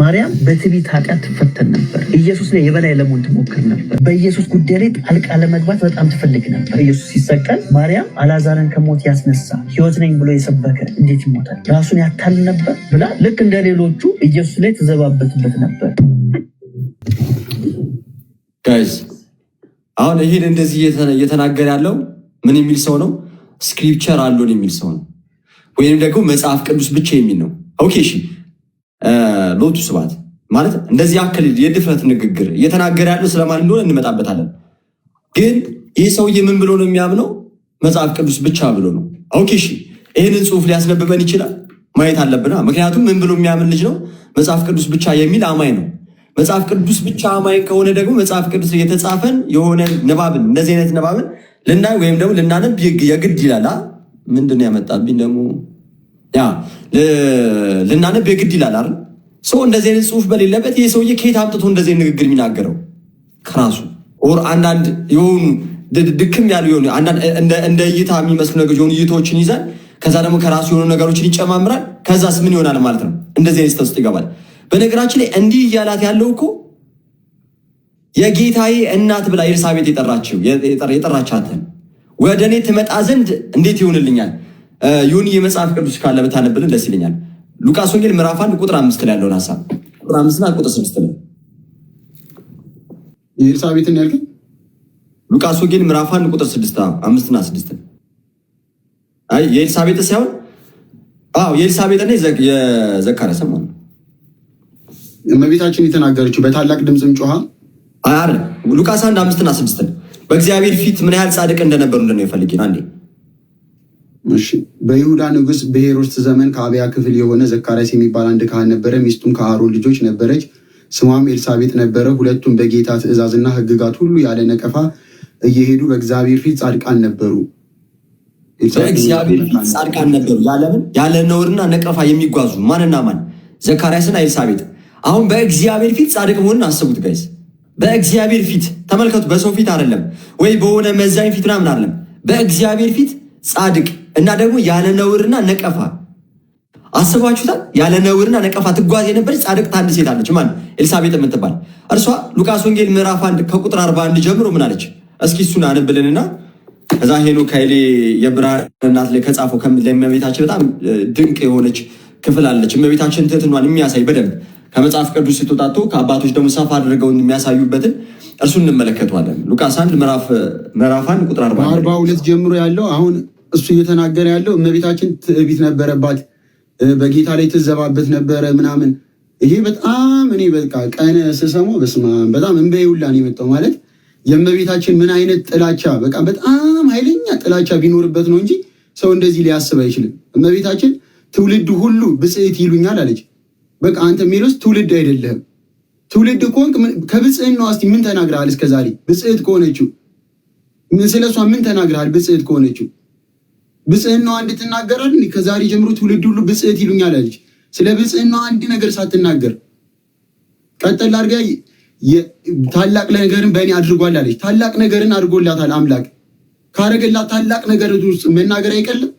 ማርያም በትዕቢት ኃጢአት ትፈተን ነበር። ኢየሱስ ላይ የበላይ ለመሆን ትሞክር ነበር። በኢየሱስ ጉዳይ ላይ ጣልቃ ለመግባት በጣም ትፈልግ ነበር። ኢየሱስ ሲሰቀል ማርያም አልዓዛርን ከሞት ያስነሳ ሕይወት ነኝ ብሎ የሰበከ እንዴት ይሞታል? ራሱን ያታል ነበር ብላ ልክ እንደ ሌሎቹ ኢየሱስ ላይ ትዘባበትበት ነበር። ጋይስ አሁን ይሄን እንደዚህ እየተናገረ ያለው ምን የሚል ሰው ነው? ስክሪፕቸር አለን የሚል ሰው ነው፣ ወይም ደግሞ መጽሐፍ ቅዱስ ብቻ የሚል ነው። ኦኬ እሺ፣ ሎቱ ስብሐት ማለት እንደዚህ ያክል የድፍረት ንግግር እየተናገረ ያለው ስለማን እንደሆነ እንመጣበታለን። ግን ይህ ሰውዬ ምን ብሎ ነው የሚያምነው? መጽሐፍ ቅዱስ ብቻ ብሎ ነው። ኦኬ እሺ፣ ይህንን ጽሑፍ ሊያስነብበን ይችላል? ማየት አለብና። ምክንያቱም ምን ብሎ የሚያምን ልጅ ነው? መጽሐፍ ቅዱስ ብቻ የሚል አማኝ ነው። መጽሐፍ ቅዱስ ብቻ አማኝ ከሆነ ደግሞ መጽሐፍ ቅዱስ የተጻፈን የሆነ ንባብን እንደዚህ አይነት ንባብን ልናይ ወይም ደግሞ ልናነብ የግድ ይላል። ምንድን ነው ያመጣብኝ ደግሞ? ያ ልናነብ የግድ ይላል አይደል? ሰው እንደዚህ አይነት ጽሑፍ በሌለበት ይህ ሰውዬ ከየት አምጥቶ እንደዚህ ንግግር የሚናገረው? ከራሱ ኦር አንዳንድ የሆኑ ድክም ያሉ የሆኑ እንደ እይታ የሚመስሉ ነገሮች የሆኑ እይታዎችን ይዛል። ከዛ ደግሞ ከራሱ የሆኑ ነገሮችን ይጨማምራል። ከዛስ ምን ይሆናል ማለት ነው? እንደዚህ አይነት ውስጥ ይገባል። በነገራችን ላይ እንዲህ እያላት ያለው እኮ የጌታዬ እናት ብላ ኤልሳቤጥ የጠራቻትን ወደ እኔ ትመጣ ዘንድ እንዴት ይሆንልኛል? ይሁን የመጽሐፍ ቅዱስ ካለ ብታነብልን ደስ ይለኛል። ሉቃስ ወንጌል ምዕራፍ 1 ቁጥር 5 ላይ ያለውን ሐሳብ ቁጥር 5 እና ቁጥር 6 ላይ የኤልሳቤጥን ያልከኝ ሉቃስ ወንጌል ምዕራፍ 1 ቁጥር 6 5 እና 6 አይ የኤልሳቤጥ ሳይሆን የኤልሳቤጥና የዘካርያስ ማለት ነው። እመቤታችን የተናገረችው በታላቅ ድምፅም ጮሃ አረ ሉቃስ 1 5 እና 6 በእግዚአብሔር ፊት ምን ያህል ጻድቅ እንደነበሩ እንደነው ይፈልጊን አንዴ። እሺ በይሁዳ ንጉስ በሄሮድስ ዘመን ከአብያ ክፍል የሆነ ዘካርያስ የሚባል አንድ ካህን ነበረ። ሚስቱም ከአሮን ልጆች ነበረች፣ ስሟም ኤልሳቤጥ ነበረ። ሁለቱም በጌታ ትእዛዝና ሕግጋት ሁሉ ያለ ነቀፋ እየሄዱ በእግዚአብሔር ፊት ጻድቃን ነበሩ። በእግዚአብሔር ፊት ጻድቃን ነበሩ ያለ ነውርና ነቀፋ የሚጓዙ ማንና ማን? ዘካርያስና ኤልሳቤጥ። አሁን በእግዚአብሔር ፊት ጻድቅ መሆንን አስቡት ጋይስ። በእግዚአብሔር ፊት ተመልከቱ። በሰው ፊት አይደለም ወይ በሆነ መዛኝ ፊት ምናምን አይደለም። በእግዚአብሔር ፊት ጻድቅ እና ደግሞ ያለ ነውርና ነቀፋ። አስባችሁታል? ያለ ነውርና ነቀፋ ትጓዝ የነበረች ጻድቅት አንድ ሴት አለች። ማን? ኤልሳቤጥ የምትባል እርሷ ሉቃስ ወንጌል ምዕራፍ 1 ከቁጥር 41 ጀምሮ ምን አለች? እስኪ እሱን አንብልንና ከዛ ሄኖክ ኃይሌ የብርሃን እናት ላይ ከጻፈው ለእመቤታችን በጣም ድንቅ የሆነች ክፍል አለች። እመቤታችን ትህትናን የሚያሳይ በደንብ ከመጽሐፍ ቅዱስ ስትወጣጡ ከአባቶች ደግሞ ሰፋ አድርገው የሚያሳዩበትን እርሱን እንመለከተዋለን። ሉቃስ 1 ምዕራፍ 1 ቁጥር 42 ጀምሮ ያለው አሁን እሱ እየተናገረ ያለው እመቤታችን ትዕቢት ነበረባት፣ በጌታ ላይ ትዘባበት ነበረ ምናምን። ይሄ በጣም እኔ በቃ ቀን ስሰማው በስመ አብ በጣም እንበይ ሁላ ነው የመጣው። ማለት የእመቤታችን ምን አይነት ጥላቻ፣ በቃ በጣም ኃይለኛ ጥላቻ ቢኖርበት ነው እንጂ ሰው እንደዚህ ሊያስብ አይችልም። እመቤታችን ትውልድ ሁሉ ብጽዕት ይሉኛል አለች። በቃ አንተ ሜሎስ ትውልድ አይደለህም። ትውልድ ከሆንክ ከብጽዕና እስቲ ምን ተናግረሃል? እስከዛሬ ብጽዕት ከሆነችው ስለሷ ምን ተናግረሃል? ብጽዕት ከሆነችው ብጽዕናዋ እንድትናገራል ከዛሬ ጀምሮ ትውልድ ሁሉ ብጽዕት ይሉኛል አለች። ስለ ብጽዕናዋ አንድ ነገር ሳትናገር ቀጠል አድርጋ ታላቅ ነገርን በእኔ አድርጓል አለች። ታላቅ ነገርን አድርጎላታል አምላክ። ካረገላት ታላቅ ነገር ውስጥ መናገር አይቀልም።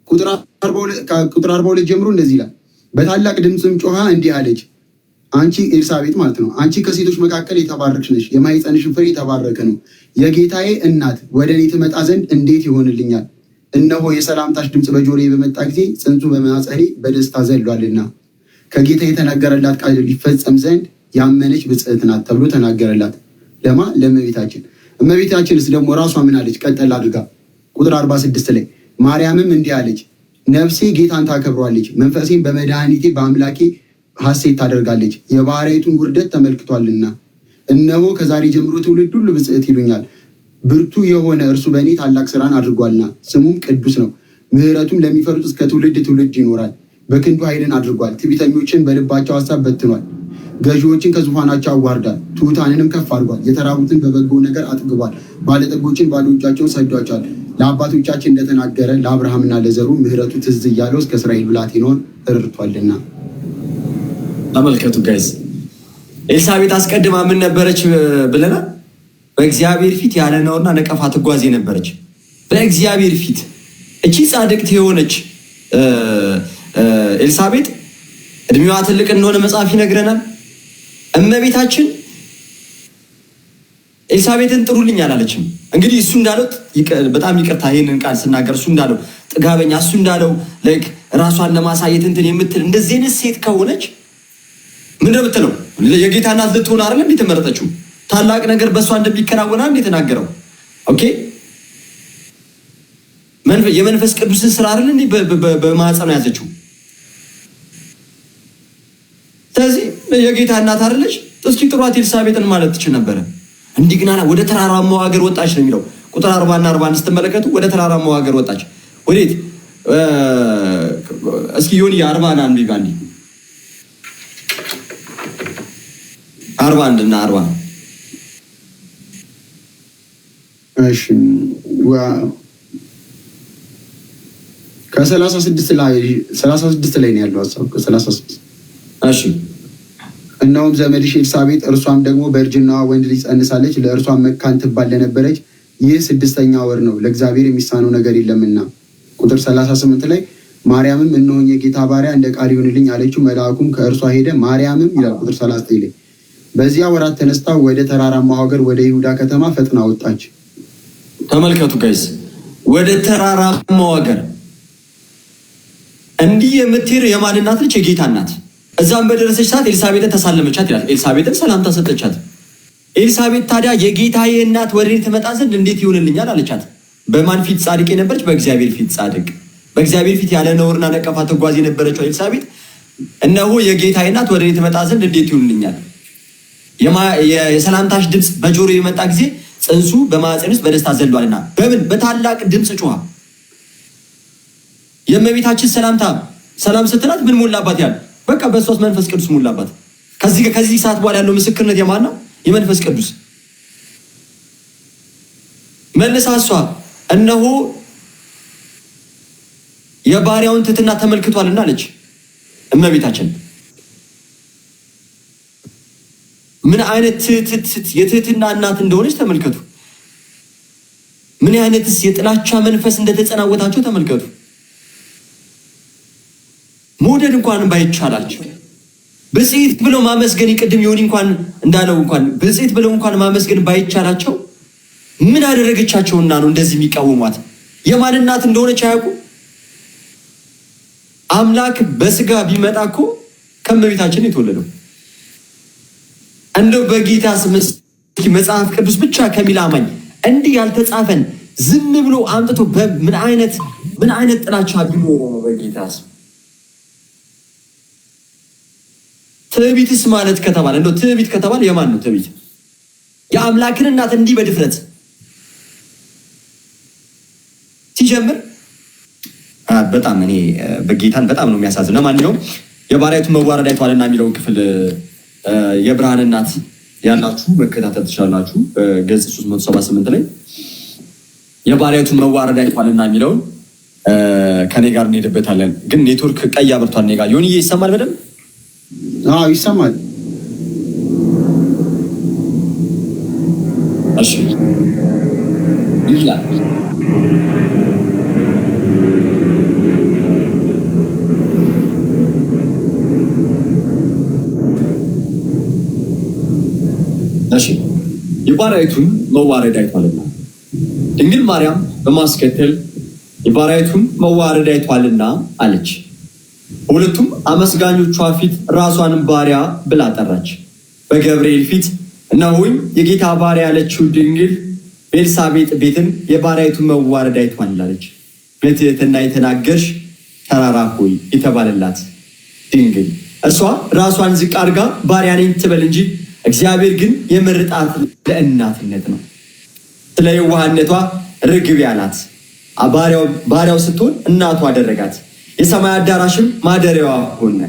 ቁጥር 42 ጀምሮ እንደዚህ ይላል። በታላቅ ድምፅም ጮሃ እንዲህ አለች፣ አንቺ ኤልሳቤጥ ማለት ነው፣ አንቺ ከሴቶች መካከል የተባረክሽ ነሽ፣ የማኅፀንሽን ፍሬ የተባረከ ነው። የጌታዬ እናት ወደ እኔ ትመጣ ዘንድ እንዴት ይሆንልኛል? እነሆ የሰላምታሽ ድምፅ በጆሮዬ በመጣ ጊዜ ጽንሱ በማኅፀኔ በደስታ ዘሏልና ከጌታ የተነገረላት ቃል ሊፈጸም ዘንድ ያመነች ብጽዕት ናት ተብሎ ተናገረላት። ለማ ለእመቤታችን። እመቤታችንስ ደግሞ ራሷ ምን አለች? ቀጠል አድርጋ ቁጥር 46 ላይ ማርያምም እንዲህ አለች፣ ነፍሴ ጌታን ታከብሯለች፣ መንፈሴም በመድኃኒቴ በአምላኬ ሐሴት ታደርጋለች፣ የባሕርይቱን ውርደት ተመልክቷልና። እነሆ ከዛሬ ጀምሮ ትውልድ ሁሉ ብጽዕት ይሉኛል። ብርቱ የሆነ እርሱ በእኔ ታላቅ ስራን አድርጓልና፣ ስሙም ቅዱስ ነው። ምሕረቱም ለሚፈሩት እስከ ትውልድ ትውልድ ይኖራል። በክንዱ ኃይልን አድርጓል። ትዕቢተኞችን በልባቸው ሐሳብ በትኗል። ገዢዎችን ከዙፋናቸው አዋርዷል። ትሑታንንም ከፍ አድርጓል። የተራቡትን በበጎ ነገር አጥግቧል። ባለጠጎችን ባዶ እጃቸውን ሰዷቸዋል። ለአባቶቻችን እንደተናገረ ለአብርሃምና ለዘሩ ምሕረቱ ትዝ እያለው እስከ እስራኤል ብላቴናውን እርቷልና። ተመልከቱ ጋይዝ፣ ኤልሳቤጥ አስቀድማ ምን ነበረች ብለናል? በእግዚአብሔር ፊት ያለ ነውርና ነቀፋ ትጓዝ የነበረች በእግዚአብሔር ፊት። እቺ ጻድቅት የሆነች ኤልሳቤጥ እድሜዋ ትልቅ እንደሆነ መጽሐፍ ይነግረናል። እመቤታችን ኤልሳቤጥን ጥሩልኝ አላለችም። እንግዲህ እሱ እንዳለው በጣም ይቅርታ ይሄንን ቃል ስናገር እሱ እንዳለው ጥጋበኛ እሱ እንዳለው ላይክ ራሷን ለማሳየት እንትን የምትል እንደዚህ አይነት ሴት ከሆነች ምን እንደምትለው የጌታ እናት ልትሆን አይደለም እንዴ ተመረጠችው? ታላቅ ነገር በእሷ እንደሚከናወን እንዴ ተናገረው? ኦኬ የመንፈስ ቅዱስን ስራ አይደል እንዴ በማህፀኗ ያዘችው? ስለዚህ የጌታ እናት አይደለች? እስኪ ጥሯት ኤልሳቤጥን ማለት ትችል ነበረ። እንዲግና ወደ ተራራማው ሀገር ወጣች ነው የሚለው ቁጥር 40 እና 41 ስትመለከቱ ወደ ተራራማው ሀገር ወጣች። ወዴት? እስኪ ዮኒ 40 እና 41 እና 40 እሺ ከ36 ላይ ነው ያለው ሐሳብ ከ36 እሺ እናውም ዘመድሽ ኤልሳቤጥ እርሷም ደግሞ በእርጅናዋ ወንድ ልጅ ጸንሳለች፣ ለእርሷም መካን ትባል ለነበረች ይህ 6ኛ ወር ነው፣ ለእግዚአብሔር የሚሳነው ነገር የለምና። ቁጥር 38 ላይ ማርያምም እነሆኝ የጌታ ባሪያ እንደ ቃል ይሁንልኝ አለችው፣ መልአኩም ከእርሷ ሄደ። ማርያምም ይላል ቁጥር 39 ላይ በዚያ ወራት ተነስታ ወደ ተራራማ ሀገር ወደ ይሁዳ ከተማ ፈጥና ወጣች። ተመልከቱ ጋይስ፣ ወደ ተራራማው ሀገር እንዲህ የምትሄድ የማን እናት ነች? የጌታ እናት። እዛም በደረሰች ሰዓት ኤልሳቤጥን ተሳለመቻት ይላል። ኤልሳቤጥን ሰላምታ ሰጠቻት። ኤልሳቤጥ ታዲያ የጌታዬ እናት ወደ እኔ ትመጣ ዘንድ እንዴት ይሆንልኛል አለቻት። በማን ፊት ጻድቅ የነበረች? በእግዚአብሔር ፊት ጻድቅ፣ በእግዚአብሔር ፊት ያለ ነውርና ነቀፋ ተጓዝ የነበረችው ኤልሳቤጥ እነሆ የጌታዬ እናት ወደ እኔ ትመጣ ዘንድ እንዴት ይሆንልኛል? የሰላምታሽ ድምፅ በጆሮ የመጣ ጊዜ ጽንሱ በማህፀን ውስጥ በደስታ ዘሏልና በምን በታላቅ ድምፅ ጮኸ። የእመቤታችን ሰላምታ ሰላም ስትላት ምን ሞላባት? ያለ በቃ በሶስት መንፈስ ቅዱስ ሞላባት። ከዚህ ሰዓት በኋላ ያለው ምስክርነት የማን ነው? የመንፈስ ቅዱስ። መልሳ እሷ እነሆ የባሪያውን ትሕትና ተመልክቷልና አለች እመቤታችን። ምን አይነት የትህትና እናት እንደሆነች ተመልከቱ። ምን አይነትስ የጥላቻ መንፈስ እንደተጸናወታቸው ተመልከቱ። መውደድ እንኳን ባይቻላቸው ብጽዕት ብለው ማመስገን ይቀድም ይሁን እንኳን እንዳለው እንኳን ብጽዕት ብለው እንኳን ማመስገን ባይቻላቸው ምን አደረገቻቸውና ነው እንደዚህ የሚቃወሟት? የማን እናት እንደሆነች አያውቁ? አምላክ በስጋ ቢመጣ እኮ ከእመቤታችን የተወለደው እንደው በጌታ ስም መጽሐፍ ቅዱስ ብቻ ከሚል አማኝ እንዲህ ያልተጻፈን ዝም ብሎ አምጥቶ ምን አይነት ጥላቻ ቢኖር ነው? በጌታ ስም ትዕቢትስ ማለት ከተባለ እንደው ትዕቢት ከተባለ የማን ነው ትዕቢት? የአምላክን እናት እንዲህ በድፍረት ሲጀምር በጣም እኔ በጌታን በጣም ነው የሚያሳዝነው። ለማንኛውም የባሪያቱን መዋረድ አይቷልና የሚለውን ክፍል የብርሃን እናት ያላችሁ መከታተል ትችላላችሁ። ገጽ 378 ላይ የባሪያቱን መዋረድ አይቷልና የሚለውን ከኔ ጋር እንሄድበታለን። ግን ኔትወርክ ቀይ አብርቷል እኔ ጋር። ዮኒዬ ይሰማል በደንብ? አዎ ይሰማል። እሺ ይላል የባሪያቱን መዋረድ አይቷልና። ድንግል ማርያም በማስከተል የባሪያቱን መዋረድ አይቷልና አለች። ሁለቱም አመስጋኞቿ ፊት ራሷን ባሪያ ብላ ጠራች። በገብርኤል ፊት እነሆኝ የጌታ ባሪያ ያለችው ድንግል በኤልሳቤጥ ቤትም የባሪያቱን መዋረድ አይቷል አለች። በትሕትና የተናገርሽ ተራራ ሆይ የተባለላት ድንግል እርሷ ራሷን ዝቅ አድርጋ ባሪያ ነኝ ትበል እንጂ እግዚአብሔር ግን የመረጣት ለእናትነት ነው። ስለ የዋህነቷ ርግብ ያላት ባሪያው ስትሆን እናቱ አደረጋት። የሰማይ አዳራሽም ማደሪያዋ ሆነ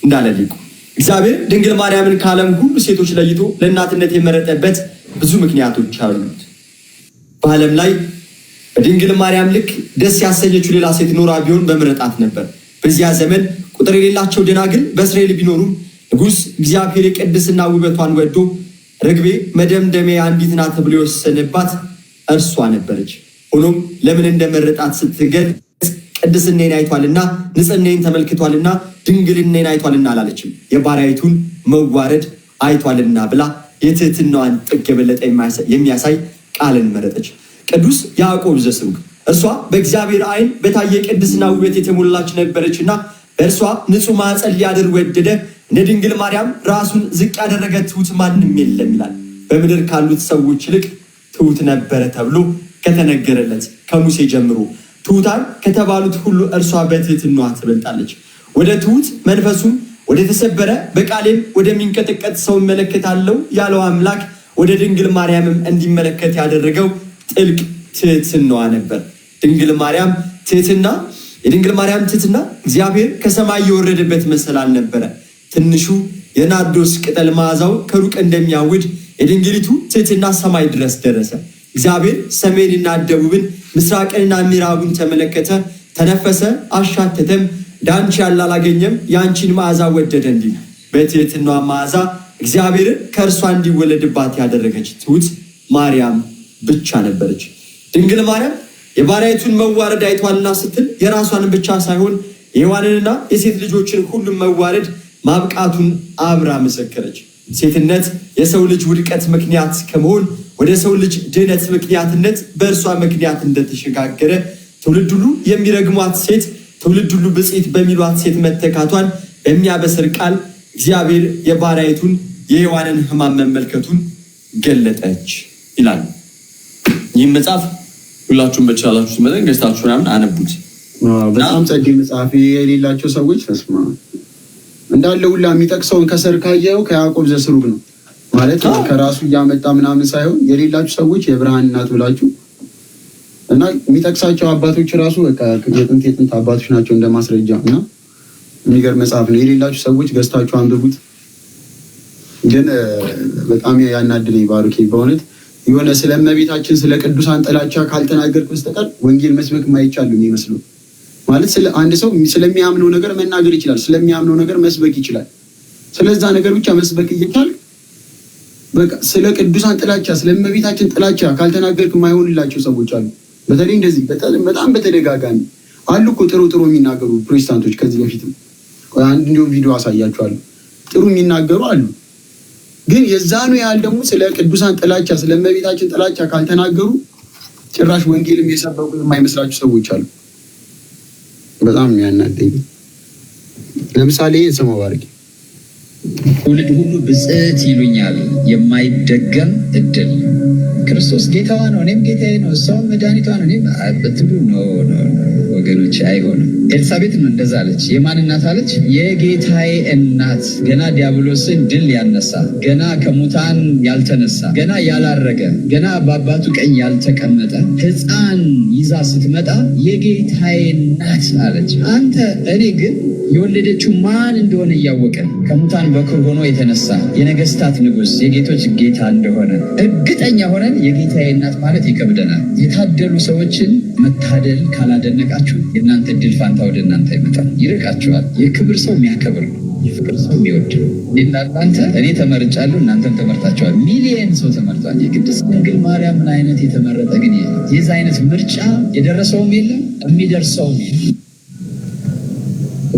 እንዳለ ሊቁ። እግዚአብሔር ድንግል ማርያምን ከዓለም ሁሉ ሴቶች ለይቶ ለእናትነት የመረጠበት ብዙ ምክንያቶች አሉት። በዓለም ላይ በድንግል ማርያም ልክ ደስ ያሰኘችው ሌላ ሴት ኖራ ቢሆን በመረጣት ነበር። በዚያ ዘመን ቁጥር የሌላቸው ደናግል በእስራኤል ቢኖሩም ንጉሥ እግዚአብሔር የቅድስና ውበቷን ወዶ ርግቤ መደምደሚያ አንዲት ናት ብሎ የወሰነባት እርሷ ነበረች። ሆኖም ለምን እንደመረጣት ስትገልጽ ቅድስናዬን አይቷልና ንጽሕናዬን ተመልክቷልና ድንግልናዬን አይቷልና አላለችም። የባሪያይቱን መዋረድ አይቷልና ብላ የትህትናዋን ጥግ የበለጠ የሚያሳይ ቃልን መረጠች። ቅዱስ ያዕቆብ ዘስሩግ እርሷ በእግዚአብሔር ዓይን በታየ ቅድስና ውበት የተሞላች ነበረችና በእርሷ ንጹሕ ማኅፀን ሊያድር ወደደ። እንደ ድንግል ማርያም ራሱን ዝቅ ያደረገ ትሑት ማንም የለም ይላል። በምድር ካሉት ሰዎች ይልቅ ትሑት ነበረ ተብሎ ከተነገረለት ከሙሴ ጀምሮ ትሑታን ከተባሉት ሁሉ እርሷ በትህትናዋ ትበልጣለች። ወደ ትሑት መንፈሱም ወደ ተሰበረ በቃሌም ወደሚንቀጠቀጥ ሰው እመለከታለሁ ያለው አምላክ ወደ ድንግል ማርያምም እንዲመለከት ያደረገው ጥልቅ ትህትናዋ ነበር። የድንግል ማርያም ትህትና እግዚአብሔር ከሰማይ የወረደበት መሰላል ነበረ። ትንሹ የናርዶስ ቅጠል መዓዛው ከሩቅ እንደሚያውድ የድንግሊቱ ትህትና ሰማይ ድረስ ደረሰ። እግዚአብሔር ሰሜንና ደቡብን ምስራቅንና ምዕራቡን ተመለከተ፣ ተነፈሰ፣ አሻተተም። ዳንቺ ያለ አላገኘም፣ የአንቺን መዓዛ ወደደ እንዲል በትህትናዋ መዓዛ እግዚአብሔርን ከእርሷ እንዲወለድባት ያደረገች ትሑት ማርያም ብቻ ነበረች። ድንግል ማርያም የባሪያይቱን መዋረድ አይቷልና ስትል የራሷን ብቻ ሳይሆን የሔዋንንና የሴት ልጆችን ሁሉም መዋረድ ማብቃቱን አብራ መሰከረች። ሴትነት የሰው ልጅ ውድቀት ምክንያት ከመሆን ወደ ሰው ልጅ ድህነት ምክንያትነት በእርሷ ምክንያት እንደተሸጋገረ ትውልድ ሁሉ የሚረግሟት ሴት ትውልድ ሁሉ ብፅዕት በሚሏት ሴት መተካቷን በሚያበስር ቃል እግዚአብሔር የባሪያይቱን የሔዋንን ሕማም መመልከቱን ገለጠች ይላል። ይህም መጽሐፍ ሁላችሁም በቻላችሁ መጠን ገዝታችሁ ምናምን አነቡት። በጣም ጸዴ መጽሐፍ የሌላቸው ሰዎች ተስማ እንዳለ ሁላ የሚጠቅሰውን ከስር ካየው ከያዕቆብ ዘስሩግ ነው ማለት ከራሱ እያመጣ ምናምን ሳይሆን የሌላችሁ ሰዎች የብርሃን እናት ብላችሁ እና የሚጠቅሳቸው አባቶች ራሱ በቃ የጥንት አባቶች ናቸው እንደማስረጃ እና የሚገርም መጽሐፍ ነው። የሌላችሁ ሰዎች ገዝታችሁ አንብቡት። ግን በጣም ያናድለኝ ባሩኬ በእውነት የሆነ ስለ እመቤታችን ስለ ቅዱሳን ጥላቻ ካልተናገርክ በስተቀር ወንጌል መስበክ ማይቻል ነው የሚመስለው። ማለት ስለ አንድ ሰው ስለሚያምነው ነገር መናገር ይችላል፣ ስለሚያምነው ነገር መስበክ ይችላል። ስለዛ ነገር ብቻ መስበክ እየቻልክ በቃ ስለ ቅዱሳን ጥላቻ ስለ እመቤታችን ጥላቻ ካልተናገርክ ማይሆንላቸው ሰዎች አሉ። በተለይ እንደዚህ በጣም በተደጋጋሚ አሉ እኮ ጥሩ የሚናገሩ ፕሮቴስታንቶች። ከዚህ በፊትም አንድ እንዲሁም ቪዲዮ አሳያችኋለሁ። ጥሩ የሚናገሩ አሉ። ግን የዛኑ ያህል ደግሞ ስለ ቅዱሳን ጥላቻ ስለ እመቤታችን ጥላቻ ካልተናገሩ ጭራሽ ወንጌልም የሰበኩ የማይመስላቸው ሰዎች አሉ። በጣም የሚያናደኝ ለምሳሌ ስማ ባርኪ ትውልድ ሁሉ ብፅዕት ይሉኛል፣ የማይደገም እድል ክርስቶስ ጌታዋ ነው፣ እኔም ጌታዬ ነው፣ እሷም መድኃኒቷ ነው እኔም ብትሉ ነው ወገኖች፣ አይሆንም። ኤልሳቤጥ ነው እንደዛ አለች። የማን እናት አለች? የጌታዬ እናት። ገና ዲያብሎስን ድል ያነሳ፣ ገና ከሙታን ያልተነሳ፣ ገና ያላረገ፣ ገና በአባቱ ቀኝ ያልተቀመጠ ሕፃን ይዛ ስትመጣ የጌታዬ እናት አለች። አንተ እኔ ግን የወለደችው ማን እንደሆነ እያወቀን ከሙታን በኩር ሆኖ የተነሳ የነገስታት ንጉሥ የጌቶች ጌታ እንደሆነ እርግጠኛ ሆነን የጌታዬ እናት ማለት ይከብደናል። የታደሉ ሰዎችን መታደል ካላደነቃችሁ የእናንተ ድል ፋንታ ወደ እናንተ ይመጣል፣ ይርቃችኋል። የክብር ሰው የሚያከብር ነው፣ የፍቅር ሰው የሚወድ ነው። እናንተ እኔ ተመርጫለሁ፣ እናንተም ተመርጣችኋል። ሚሊየን ሰው ተመርጧል። የቅድስት ድንግል ማርያም ምን አይነት የተመረጠ ግን የዛ አይነት ምርጫ የደረሰውም የለም የሚደርሰውም የለም።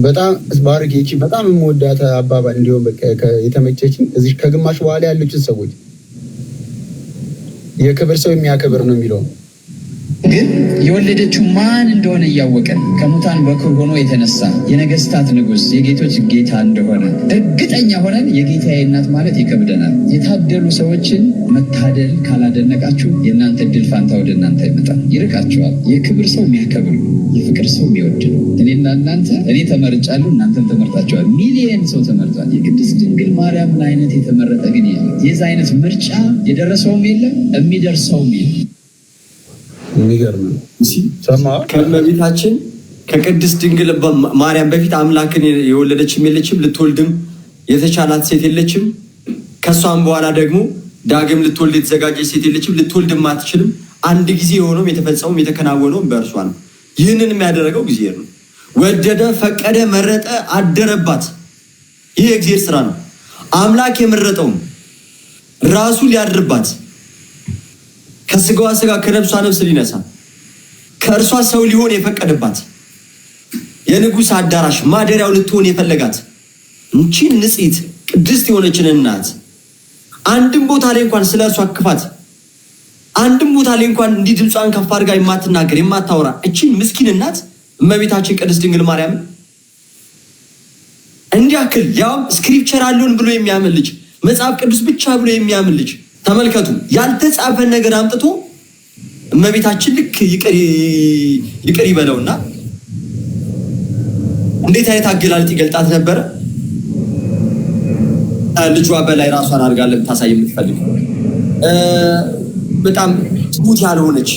በጣም ባርክ እቺ በጣም የምወዳት አባባል እንዲሁም የተመቸችኝ እዚህ ከግማሽ በኋላ ያሉትን ሰዎች የክብር ሰው የሚያከብር ነው የሚለው ግን የወለደችው ማን እንደሆነ እያወቀን ከሙታን በኩር ሆኖ የተነሳ የነገስታት ንጉሥ የጌቶች ጌታ እንደሆነ እርግጠኛ ሆነን የጌታዬ እናት ማለት ይከብደናል። የታደሉ ሰዎችን መታደል ካላደነቃችሁ የእናንተ ድል ፋንታ ወደ እናንተ ይመጣል፣ ይርቃችኋል። የክብር ሰው የሚያከብር ነው፣ የፍቅር ሰው የሚወድ ነው። እኔና እናንተ እኔ ተመርጫለሁ፣ እናንተም ተመርጣችኋል። ሚሊየን ሰው ተመርጧል። የቅድስት ድንግል ማርያም ምን አይነት የተመረጠ ግን የዛ አይነት ምርጫ የደረሰውም የለም የሚደርሰውም የለም። የሚገርም ነው። ከእመቤታችን ከቅድስት ድንግል ማርያም በፊት አምላክን የወለደችም የለችም፣ ልትወልድም የተቻላት ሴት የለችም። ከሷም በኋላ ደግሞ ዳግም ልትወልድ የተዘጋጀች ሴት የለችም፣ ልትወልድም አትችልም። አንድ ጊዜ የሆነውም የተፈጸመውም የተከናወነውም በእርሷ ነው። ይህንን የሚያደረገው ጊዜ ነው። ወደደ፣ ፈቀደ፣ መረጠ፣ አደረባት። ይህ የእግዚአብሔር ስራ ነው። አምላክ የመረጠውም ራሱ ሊያድርባት ከስጋዋ ስጋ ከነፍሷ ነፍስ ሊነሳ ከእርሷ ሰው ሊሆን የፈቀደባት የንጉሥ አዳራሽ ማደሪያው ልትሆን የፈለጋት እንቺን ንጽሕት ቅድስት የሆነችን እናት አንድም ቦታ ላይ እንኳን ስለ እርሷ ክፋት አንድም ቦታ ላይ እንኳን እንዲህ ድምጿን ከፍ አድርጋ የማትናገር የማታወራ እቺን ምስኪን እናት እመቤታችን ቅድስት ድንግል ማርያም እንዲያክል ያው ስክሪፕቸር አሉን ብሎ የሚያምን ልጅ መጽሐፍ ቅዱስ ብቻ ብሎ የሚያምን ልጅ ተመልከቱ። ያልተጻፈ ነገር አምጥቶ እመቤታችን ልክ ይቅር ይበለውና እንዴት አይነት አገላልጥ ይገልጣት ነበር። ልጇ በላይ ራሷን አድርጋ ለምታሳይ የምትፈልግ በጣም ትሙት ያልሆነች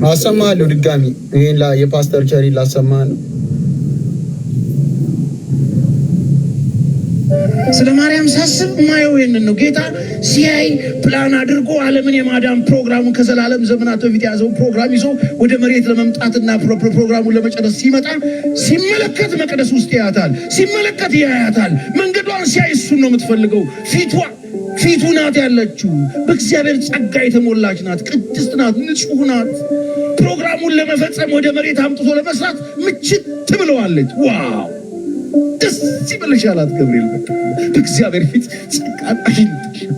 አሰማለሁ። ድጋሚ ይሄን የፓስተር ቸሪ ላሰማህ ነው። ስለ ማርያም ሳስብ ማየው ይሄንን ነው። ጌታ ሲያይ ፕላን አድርጎ ዓለምን የማዳን ፕሮግራሙን ከዘላለም ዘመናት በፊት ያዘው ፕሮግራም ይዞ ወደ መሬት ለመምጣትና ፕሮግራሙን ለመጨረስ ሲመጣ ሲመለከት መቅደስ ውስጥ ያያታል፣ ሲመለከት ያያታል። መንገዷን ሲያይ እሱን ነው የምትፈልገው። ፊቱ ናት ያለችው፣ በእግዚአብሔር ጸጋ የተሞላች ናት፣ ቅድስት ናት፣ ንጹህ ናት። ፕሮግራሙን ለመፈጸም ወደ መሬት አምጥቶ ለመስራት ምችት ብለዋለች። ዋው ደስ ይበልሽ አላት ገብርኤል። በእግዚአብሔር ፊት ጸጋን አግኝተሻል፣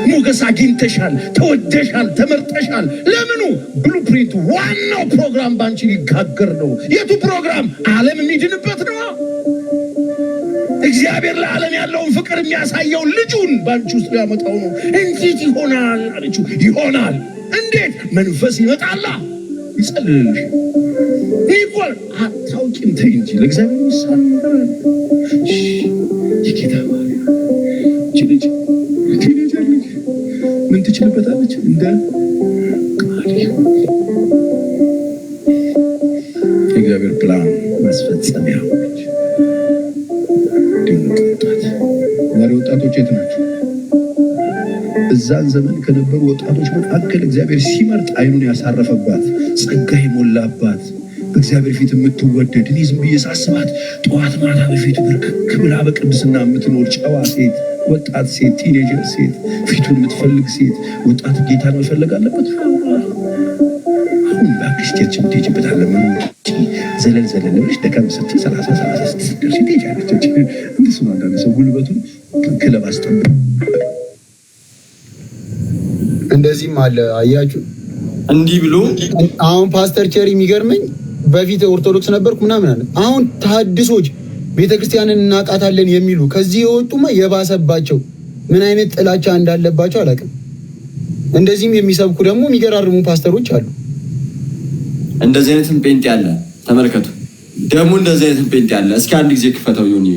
ሞገስ አግኝተሻል፣ ተወደሻል፣ ተመርጠሻል። ለምኑ? ብሉፕሪንቱ ዋናው ፕሮግራም ባንቺ ሊጋገር ነው። የቱ ፕሮግራም? ዓለም የሚድንበት ነው። እግዚአብሔር ለዓለም ያለውን ፍቅር የሚያሳየው ልጁን ባንቺ ውስጥ ያመጣው ነው። እንዴት ይሆናል አለችው። ይሆናል። እንዴት? መንፈስ ይመጣላ፣ ይጸልልሽ። ይቆል አታውቂም፣ ተይ እንጂ ለእግዚአብሔር ይሳል ነገር ይኬታ ማርያም ልጅ ምን ትችልበታለች? እንደ ቃል የእግዚአብሔር ፕላን ማስፈጸሚያ ነች። ዛሬ ወጣቶች የት ናቸው? እዛን ዘመን ከነበሩ ወጣቶች መካከል እግዚአብሔር ሲመርጥ አይኑን ያሳረፈባት ጸጋ የሞላባት በእግዚአብሔር ፊት የምትወደድ እኔ ዝም ብዬ ሳስባት ጠዋት ማታ በፊቱ በርከክ ብላ በቅድስና የምትኖር ጨዋ ሴት፣ ወጣት ሴት፣ ቲኔጀር ሴት፣ ፊቱን የምትፈልግ ሴት። ወጣት ጌታን መፈለግ አለበት። አሁን ባክሽ ቸርች የምትሄጂበት አለመኖ ዘለል ብለሽ ደከም ስትይ 30 ስትደርሺ ትሄጃለች። እንደሱ ነው። አንዳንድ ሰው ጉልበቱን ክለብ አስጠብቅ እንደዚህም አለ። አያችሁ እንዲህ ብሎ አሁን ፓስተር ቸሪ የሚገርመኝ በፊት ኦርቶዶክስ ነበርኩ ምናምን አለ። አሁን ተሐድሶች ቤተክርስቲያንን እናቃታለን የሚሉ ከዚህ የወጡማ የባሰባቸው ምን አይነት ጥላቻ እንዳለባቸው አላውቅም። እንደዚህም የሚሰብኩ ደግሞ የሚገራርሙ ፓስተሮች አሉ። እንደዚህ አይነትም ጴንጤ አለ። ተመልከቱ ደግሞ እንደዚህ አይነትም ጴንጤ አለ። እስኪ አንድ ጊዜ ክፈተው ይሁን።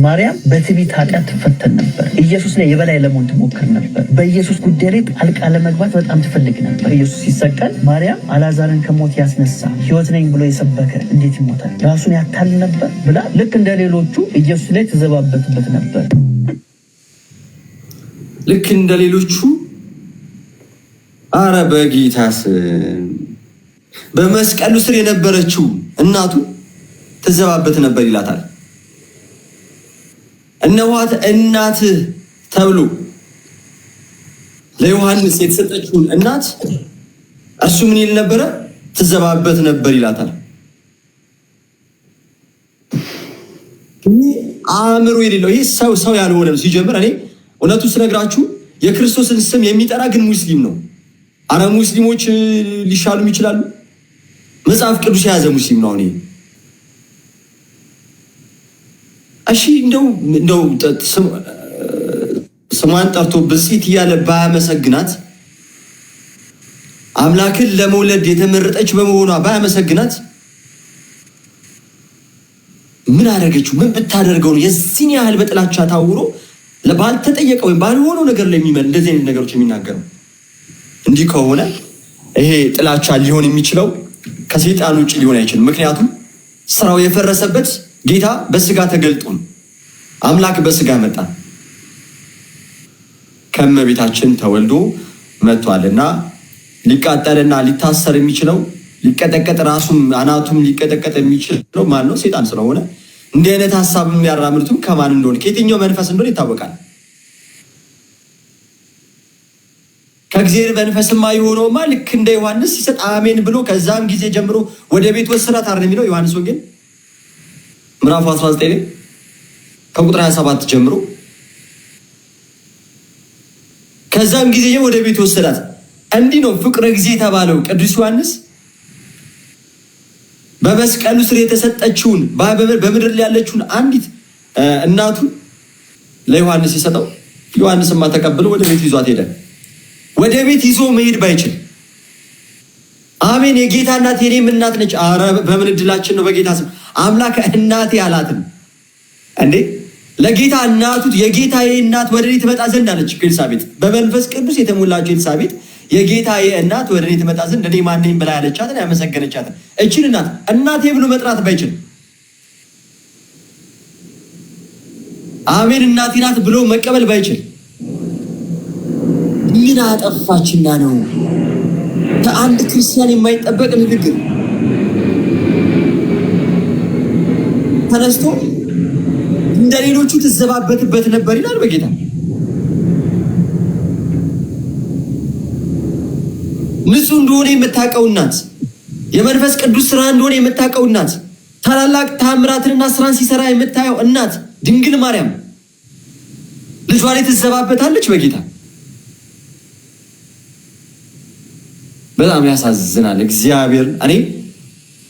ማርያም በትዕቢት ኃጢአት ትፈተን ነበር። ኢየሱስ ላይ የበላይ ለመሆን ትሞክር ነበር። በኢየሱስ ጉዳይ ላይ ጣልቃ ለመግባት በጣም ትፈልግ ነበር። ኢየሱስ ሲሰቀል ማርያም አላዛርን ከሞት ያስነሳ ሕይወት ነኝ ብሎ የሰበከ እንዴት ይሞታል? ራሱን ያታል ነበር ብላ ልክ እንደ ሌሎቹ ኢየሱስ ላይ ትዘባበትበት ነበር። ልክ እንደ ሌሎቹ አረ በጌታስ በመስቀሉ ስር የነበረችው እናቱ ትዘባበት ነበር ይላታል። እነኋት እናትህ ተብሎ ለዮሐንስ የተሰጠችውን እናት እሱ ምን ይል ነበረ? ትዘባበት ነበር ይላታል። አእምሮ የሌለው ይሄ ሰው ያልሆነ ነው። ሲጀምር እኔ እውነቱ ስነግራችሁ የክርስቶስን ስም የሚጠራ ግን ሙስሊም ነው። አረ ሙስሊሞች ሊሻሉም ይችላሉ። መጽሐፍ ቅዱስ የያዘ ሙስሊም ነው። እኔ እሺ እንደው ስሟን ጠርቶ ብጽዕት እያለ ባያመሰግናት አምላክን ለመውለድ የተመረጠች በመሆኗ ባያመሰግናት ምን አደረገችው? ምን ብታደርገው ነው የዚህን ያህል በጥላቻ ታውሮ ባልተጠየቀው ወይም ባልሆነው ነገር ላይ እንደዚህ አይነት ነገሮች የሚናገረው? እንዲህ ከሆነ ይሄ ጥላቻ ሊሆን የሚችለው ከሰይጣን ውጭ ሊሆን አይችልም። ምክንያቱም ስራው የፈረሰበት ጌታ በስጋ ተገልጦ አምላክ በስጋ መጣ፣ ከእመቤታችን ተወልዶ መጥቷልና ሊቃጠልና ሊታሰር የሚችለው ሊቀጠቀጥ ራሱም አናቱም ሊቀጠቀጥ የሚችለው ማን ነው? ሰይጣን ስለሆነ እንዲህ አይነት ሐሳብ የሚያራምዱትም ከማን እንደሆነ ከየትኛው መንፈስ እንደሆነ ይታወቃል። ከእግዚአብሔር መንፈስማ የሆነውማ ልክ እንደ ዮሐንስ ሲሰጥ አሜን ብሎ ከዛም ጊዜ ጀምሮ ወደ ቤት ወሰዳት አይደል የሚለው ዮሐንስ ወንጌል ምዕራፍ 19 ላይ ከቁጥር 27 ጀምሮ ከዛም ጊዜ ወደ ቤት ወሰዳት። እንዲህ ነው ፍቅረ ጊዜ የተባለው ቅዱስ ዮሐንስ በመስቀሉ ስር የተሰጠችውን በምድር ላይ ያለችውን አንዲት እናቱ ለዮሐንስ ሲሰጠው ዮሐንስማ ተቀብሎ ወደ ቤት ይዟት ሄደ። ወደ ቤት ይዞ መሄድ ባይችል አሜን የጌታ እናት የኔም እናት ነች። ኧረ በምን እድላችን ነው በጌታ ስም አምላክ እናቴ አላትም እንዴ? ለጌታ እናቱ የጌታዬ እናት ወደ እኔ ትመጣ ዘንድ አለች ኤልሳቤጥ። በመንፈስ ቅዱስ የተሞላችው ኤልሳቤጥ የጌታዬ እናት ወደ እኔ ትመጣ ዘንድ እኔ ማን ነኝ ብላ ያለቻትን ያመሰገነቻትን እቺን እናት እናቴ ብሎ መጥራት ባይችል አሜን እናቴ ናት ብሎ መቀበል ባይችል ምን አጠፋችና ነው? ከአንድ ክርስቲያን የማይጠበቅ ንግግር ተነስቶ እንደሌሎቹ ትዘባበትበት ነበር ይላል በጌታ። ንጹህ እንደሆነ የምታውቀው እናት፣ የመንፈስ ቅዱስ ስራ እንደሆነ የምታውቀው እናት፣ ታላላቅ ታምራትንና ስራን ሲሰራ የምታየው እናት ድንግል ማርያም ልጇ ላይ ትዘባበታለች በጌታ። በጣም ያሳዝናል። እግዚአብሔር እኔ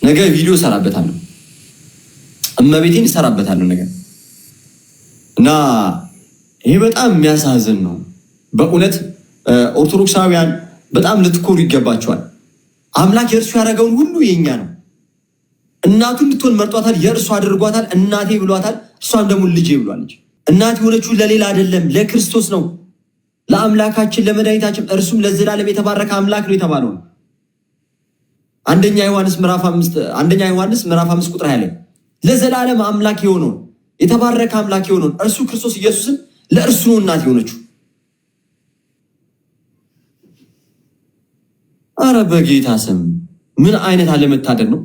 ነገ ቪዲዮ ሰራበታለሁ፣ እመቤቴን ሰራበታለሁ ነገር እና ይሄ በጣም የሚያሳዝን ነው በእውነት። ኦርቶዶክሳውያን በጣም ልትኮሩ ይገባቸዋል። አምላክ የእርሱ ያደረገውን ሁሉ የኛ ነው። እናቱ እንድትሆን መርጧታል፣ የእርሱ አድርጓታል፣ እናቴ ብሏታል። እሷም ደግሞ ልጄ ብሏለች። እናት የሆነችው ለሌላ አይደለም ለክርስቶስ ነው፣ ለአምላካችን ለመድኃኒታችን፣ እርሱም ለዘላለም የተባረከ አምላክ ነው የተባለው። አንደኛ ዮሐንስ ምዕራፍ 5 ቁጥር 20 ላይ ለዘላለም አምላክ የሆነው የተባረከ አምላክ የሆነው እርሱ ክርስቶስ ኢየሱስን ለእርሱ ነው እናት የሆነችው። አረ በጌታ ስም ምን አይነት አለመታደል ነው!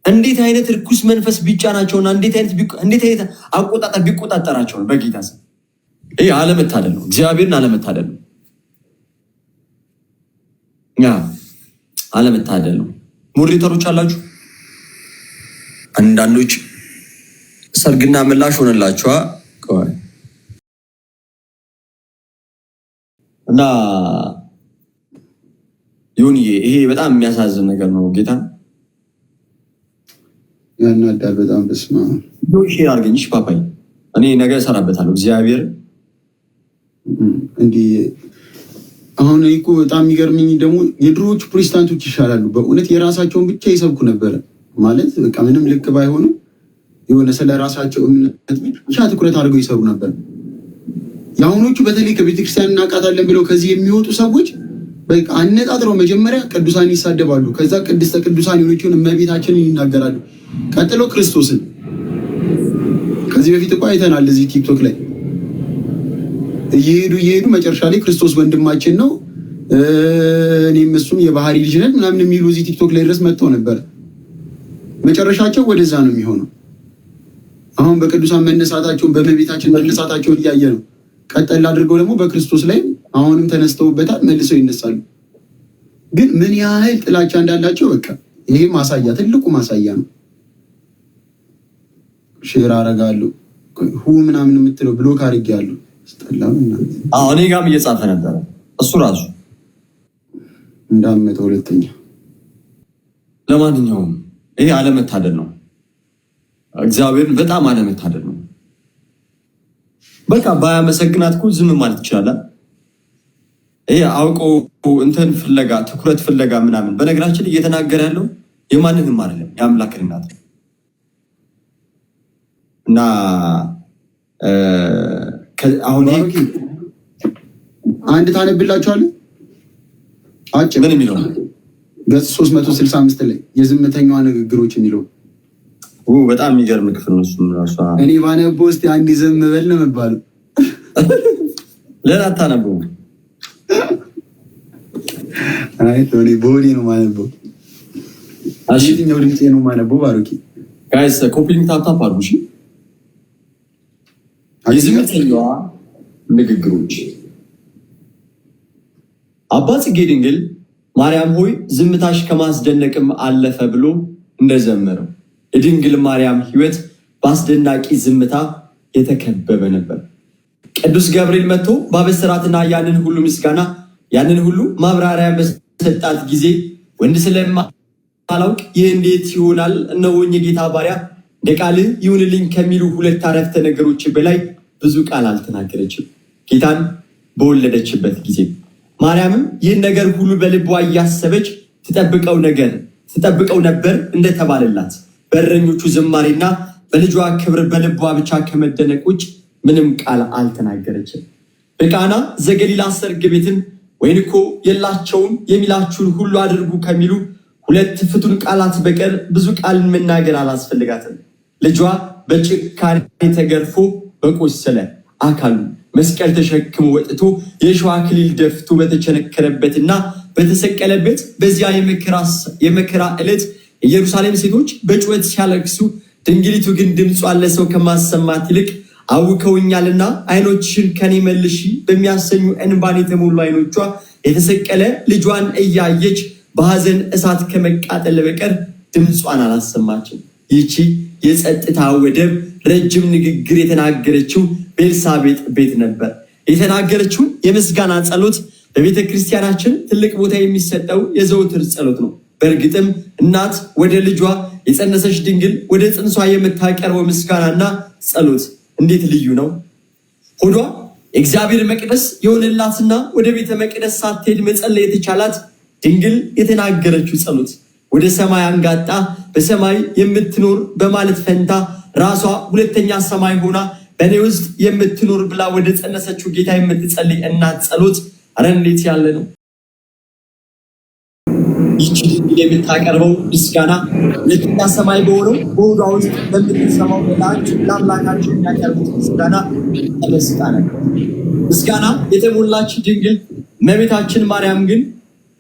እንዴት አይነት ርኩስ መንፈስ ቢጫናቸውና እንዴት አይነት አቆጣጠር ቢቆጣጠራቸው ነው በጌታ ስም። ይሄ አለመታደል ነው፣ እግዚአብሔርን አለመታደል ነው። አለመታደል ነው። ሞዴሬተሮች አላችሁ አንዳንዶች ሰርግና ምላሽ ሆነላችኋ እና ይሁን። ይሄ በጣም የሚያሳዝን ነገር ነው። ጌታ ያናዳል በጣም። በስማ ሼር አድርገኝሽ ፓፓይ፣ እኔ ነገር እሰራበታለሁ። እግዚአብሔር እንዲህ አሁን እኮ በጣም የሚገርምኝ ደግሞ የድሮዎቹ ፕሮቴስታንቶች ይሻላሉ በእውነት። የራሳቸውን ብቻ ይሰብኩ ነበረ ማለት በቃ ምንም ልክ ባይሆንም የሆነ ስለ ራሳቸው እምነት ብቻ ትኩረት አድርገው ይሰሩ ነበር። የአሁኖቹ በተለይ ከቤተክርስቲያን እናውቃታለን ብለው ከዚህ የሚወጡ ሰዎች በቃ አነጣጥረው መጀመሪያ ቅዱሳን ይሳደባሉ፣ ከዛ ቅድስተ ቅዱሳን የሆነችውን እመቤታችንን ይናገራሉ፣ ቀጥሎ ክርስቶስን። ከዚህ በፊት እኮ አይተናል እዚህ ቲክቶክ ላይ እየሄዱ መጨረሻ ላይ ክርስቶስ ወንድማችን ነው እኔም እሱም የባህሪ ልጅ ነን ምናምን የሚሉ እዚህ ቲክቶክ ላይ ድረስ መጥተው ነበር። መጨረሻቸው ወደዛ ነው የሚሆነው። አሁን በቅዱሳን መነሳታቸውን በእመቤታችን መነሳታቸውን እያየ ነው። ቀጠል አድርገው ደግሞ በክርስቶስ ላይ አሁንም ተነስተውበታል፣ መልሰው ይነሳሉ። ግን ምን ያህል ጥላቻ እንዳላቸው በቃ ይሄ ማሳያ ትልቁ ማሳያ ነው። ሼር አረጋለሁ ምናምን የምትለው ብሎክ አድርጌያለሁ። እኔ ጋርም እየጻፈ ነበረ እሱ ራሱ እንዳመጠ ሁለተኛ። ለማንኛውም ይሄ አለመታደል ነው፣ እግዚአብሔርን በጣም አለመታደል ነው። በቃ ባያመሰግናት እኮ ዝም ማለት ይችላል። ይሄ አውቆ እንትን ፍለጋ ትኩረት ፍለጋ ምናምን። በነገራችን እየተናገረ ያለው የማንንም አይደለም የአምላክን እናት እና አሁን አንድ ታነብላችኋለህ። አጭር ምን የሚለው ገጽ 365 ላይ የዝምተኛዋ ንግግሮች የሚለው በጣም የሚገርም ክፍል ነው። እሱም ራሷ እኔ ባነበው እስኪ አንድ ዝም በል ነው የምባለው። ለምን አታነበው? አይ ቶኒ ቦዲ ነው ማነበው። የትኛው ድምፄ ነው ማነበው? ባሩኪ ጋይስ ኮፒሊንግ ታፕ አድርጉ። እሺ የዝምተኛዋ ንግግሮች አባ ጽጌ ድንግል ማርያም ሆይ ዝምታሽ ከማስደነቅም አለፈ ብሎ እንደዘመረው የድንግል ማርያም ሕይወት በአስደናቂ ዝምታ የተከበበ ነበር። ቅዱስ ገብርኤል መጥቶ ባበሰራትና ያንን ሁሉ ምስጋና ያንን ሁሉ ማብራሪያ በሰጣት ጊዜ ወንድ ስለማላውቅ ይህ እንዴት ይሆናል? እነሆኝ የጌታ ባሪያ እንደ ቃልህ ይሁንልኝ ከሚሉ ሁለት አረፍተ ነገሮች በላይ ብዙ ቃል አልተናገረችም። ጌታን በወለደችበት ጊዜ ማርያምም ይህን ነገር ሁሉ በልቧ እያሰበች ትጠብቀው ነበር እንደተባለላት በእረኞቹ ዝማሬና በልጇ ክብር በልቧ ብቻ ከመደነቅ ውጭ ምንም ቃል አልተናገረችም። በቃና ዘገሊላ ሰርግ ቤትም ወይን እኮ የላቸውም የሚላችሁን ሁሉ አድርጉ ከሚሉ ሁለት ፍቱን ቃላት በቀር ብዙ ቃል መናገር አላስፈልጋትም። ልጇ በጭካኔ ተገርፎ በቆሰለ አካሉ መስቀል ተሸክሞ ወጥቶ የሸዋ አክሊል ደፍቶ በተቸነከረበትና በተሰቀለበት በዚያ የመከራ ዕለት የኢየሩሳሌም ሴቶች በጩኸት ሲያለቅሱ፣ ድንግሊቱ ግን ድምጿን ለሰው ከማሰማት ይልቅ አውከውኛልና ዓይኖችሽን ከኔ መልሺ በሚያሰኙ እንባን የተሞሉ ዓይኖቿ የተሰቀለ ልጇን እያየች በሐዘን እሳት ከመቃጠል በቀር ድምጿን አላሰማችም። ይቺ የጸጥታ ወደብ ረጅም ንግግር የተናገረችው በኤልሳቤጥ ቤት ነበር። የተናገረችው የምስጋና ጸሎት በቤተ ክርስቲያናችን ትልቅ ቦታ የሚሰጠው የዘውትር ጸሎት ነው። በእርግጥም እናት ወደ ልጇ የጸነሰች ድንግል ወደ ጽንሷ የምታቀርበው ምስጋናና ጸሎት እንዴት ልዩ ነው! ሆዷ የእግዚአብሔር መቅደስ የሆነላትና ወደ ቤተ መቅደስ ሳትሄድ መጸለይ የተቻላት ድንግል የተናገረችው ጸሎት ወደ ሰማይ አንጋጣ በሰማይ የምትኖር በማለት ፈንታ ራሷ ሁለተኛ ሰማይ ሆና በእኔ ውስጥ የምትኖር ብላ ወደ ጸነሰችው ጌታ የምትጸልይ እናት ጸሎት አረ እንዴት ያለ ነው! ይቺ ድንግል የምታቀርበው ምስጋና ሁለተኛ ሰማይ በሆነው በሆዷ ውስጥ በምትሰማው ለአምላካቸው የሚያቀርቡት ምስጋና ተመስጣ ነበር። ምስጋና የተሞላች ድንግል እመቤታችን ማርያም ግን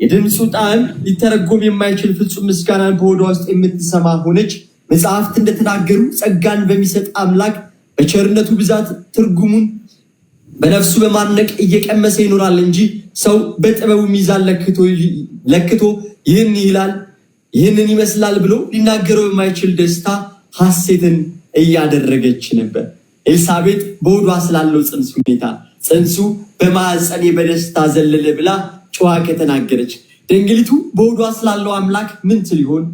የድምፁ ጣዕም ሊተረጎም የማይችል ፍጹም ምስጋናን በሆዷ ውስጥ የምትሰማ ሆነች። መጽሐፍት እንደተናገሩ ጸጋን በሚሰጥ አምላክ በቸርነቱ ብዛት ትርጉሙን በነፍሱ በማድነቅ እየቀመሰ ይኖራል እንጂ ሰው በጥበቡ ሚዛን ለክቶ ይህን ይላል ይህንን ይመስላል ብሎ ሊናገረው የማይችል ደስታ ሐሴትን እያደረገች ነበር። ኤልሳቤጥ በሆዷ ስላለው ጽንሱ ሁኔታ ጽንሱ በማህፀኔ በደስታ ዘለለ ብላ ጨዋ ከተናገረች ድንግሊቱ በሆዷ ስላለው አምላክ ምን ትል ይሆን?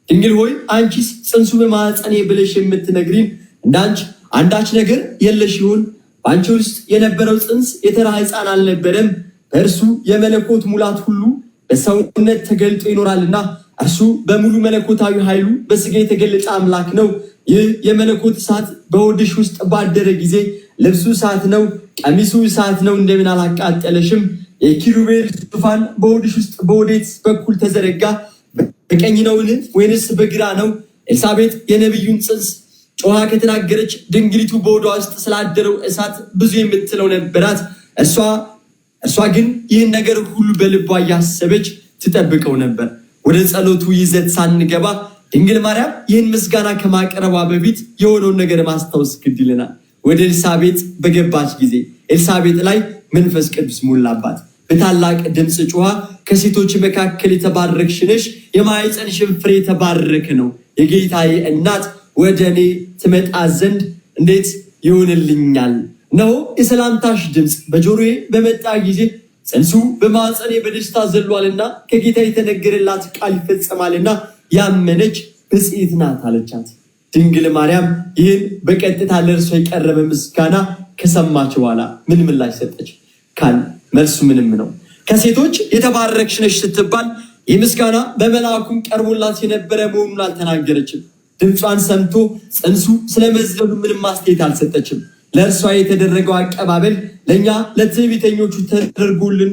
ድንግል ሆይ አንቺስ ጽንሱ በማህፀኔ ብለሽ የምትነግሪን እንዳንቺ አንዳች ነገር የለሽ ይሆን? በአንቺ ውስጥ የነበረው ጽንስ የተራ ሕፃን አልነበረም። በእርሱ የመለኮት ሙላት ሁሉ በሰውነት ተገልጦ ይኖራልና እርሱ በሙሉ መለኮታዊ ኃይሉ በስጋ የተገለጸ አምላክ ነው። ይህ የመለኮት እሳት በሆድሽ ውስጥ ባደረ ጊዜ ልብሱ እሳት ነው፣ ቀሚሱ እሳት ነው፣ እንደምን አላቃጠለሽም? የኪሩቤል ዙፋን በሆድሽ ውስጥ በወዴት በኩል ተዘረጋ? በቀኝ ነውን ወይንስ በግራ ነው? ኤልሳቤጥ የነቢዩን ጽንስ ጮሃ ከተናገረች ድንግሊቱ በሆዷ ውስጥ ስላደረው እሳት ብዙ የምትለው ነበራት። እርሷ ግን ይህን ነገር ሁሉ በልቧ እያሰበች ትጠብቀው ነበር። ወደ ጸሎቱ ይዘት ሳንገባ ድንግል ማርያም ይህን ምስጋና ከማቅረቧ በፊት የሆነውን ነገር ማስታወስ ግድ ይለናል። ወደ ኤልሳቤጥ በገባች ጊዜ ኤልሳቤጥ ላይ መንፈስ ቅዱስ ሞላባት። በታላቅ ድምፅ ጮሃ ከሴቶች መካከል የተባረክሽ ነሽ፣ የማኅፀንሽም ፍሬ የተባረከ ነው። የጌታዬ እናት ወደ እኔ ትመጣ ዘንድ እንዴት ይሆንልኛል? እነሆ የሰላምታሽ ድምፅ በጆሮዬ በመጣ ጊዜ ጽንሱ በማኅፀኔ በደስታ ዘሏልና ከጌታ የተነገረላት ቃል ይፈጸማልና ያመነች ብፅዕት ናት አለቻት። ድንግል ማርያም ይህን በቀጥታ ለእርሷ የቀረበ ምስጋና ከሰማች በኋላ ምን ምላሽ ሰጠች? መልሱ ምንም ነው። ከሴቶች የተባረክሽ ነሽ ስትባል ይህ ምስጋና በመልአኩም ቀርቦላት የነበረ መሆኑን አልተናገረችም። ድምጿን ሰምቶ ጽንሱ ስለመዝለሉ ምንም አስተያየት አልሰጠችም። ለእርሷ የተደረገው አቀባበል ለእኛ ለትዕቢተኞቹ ተደርጎልን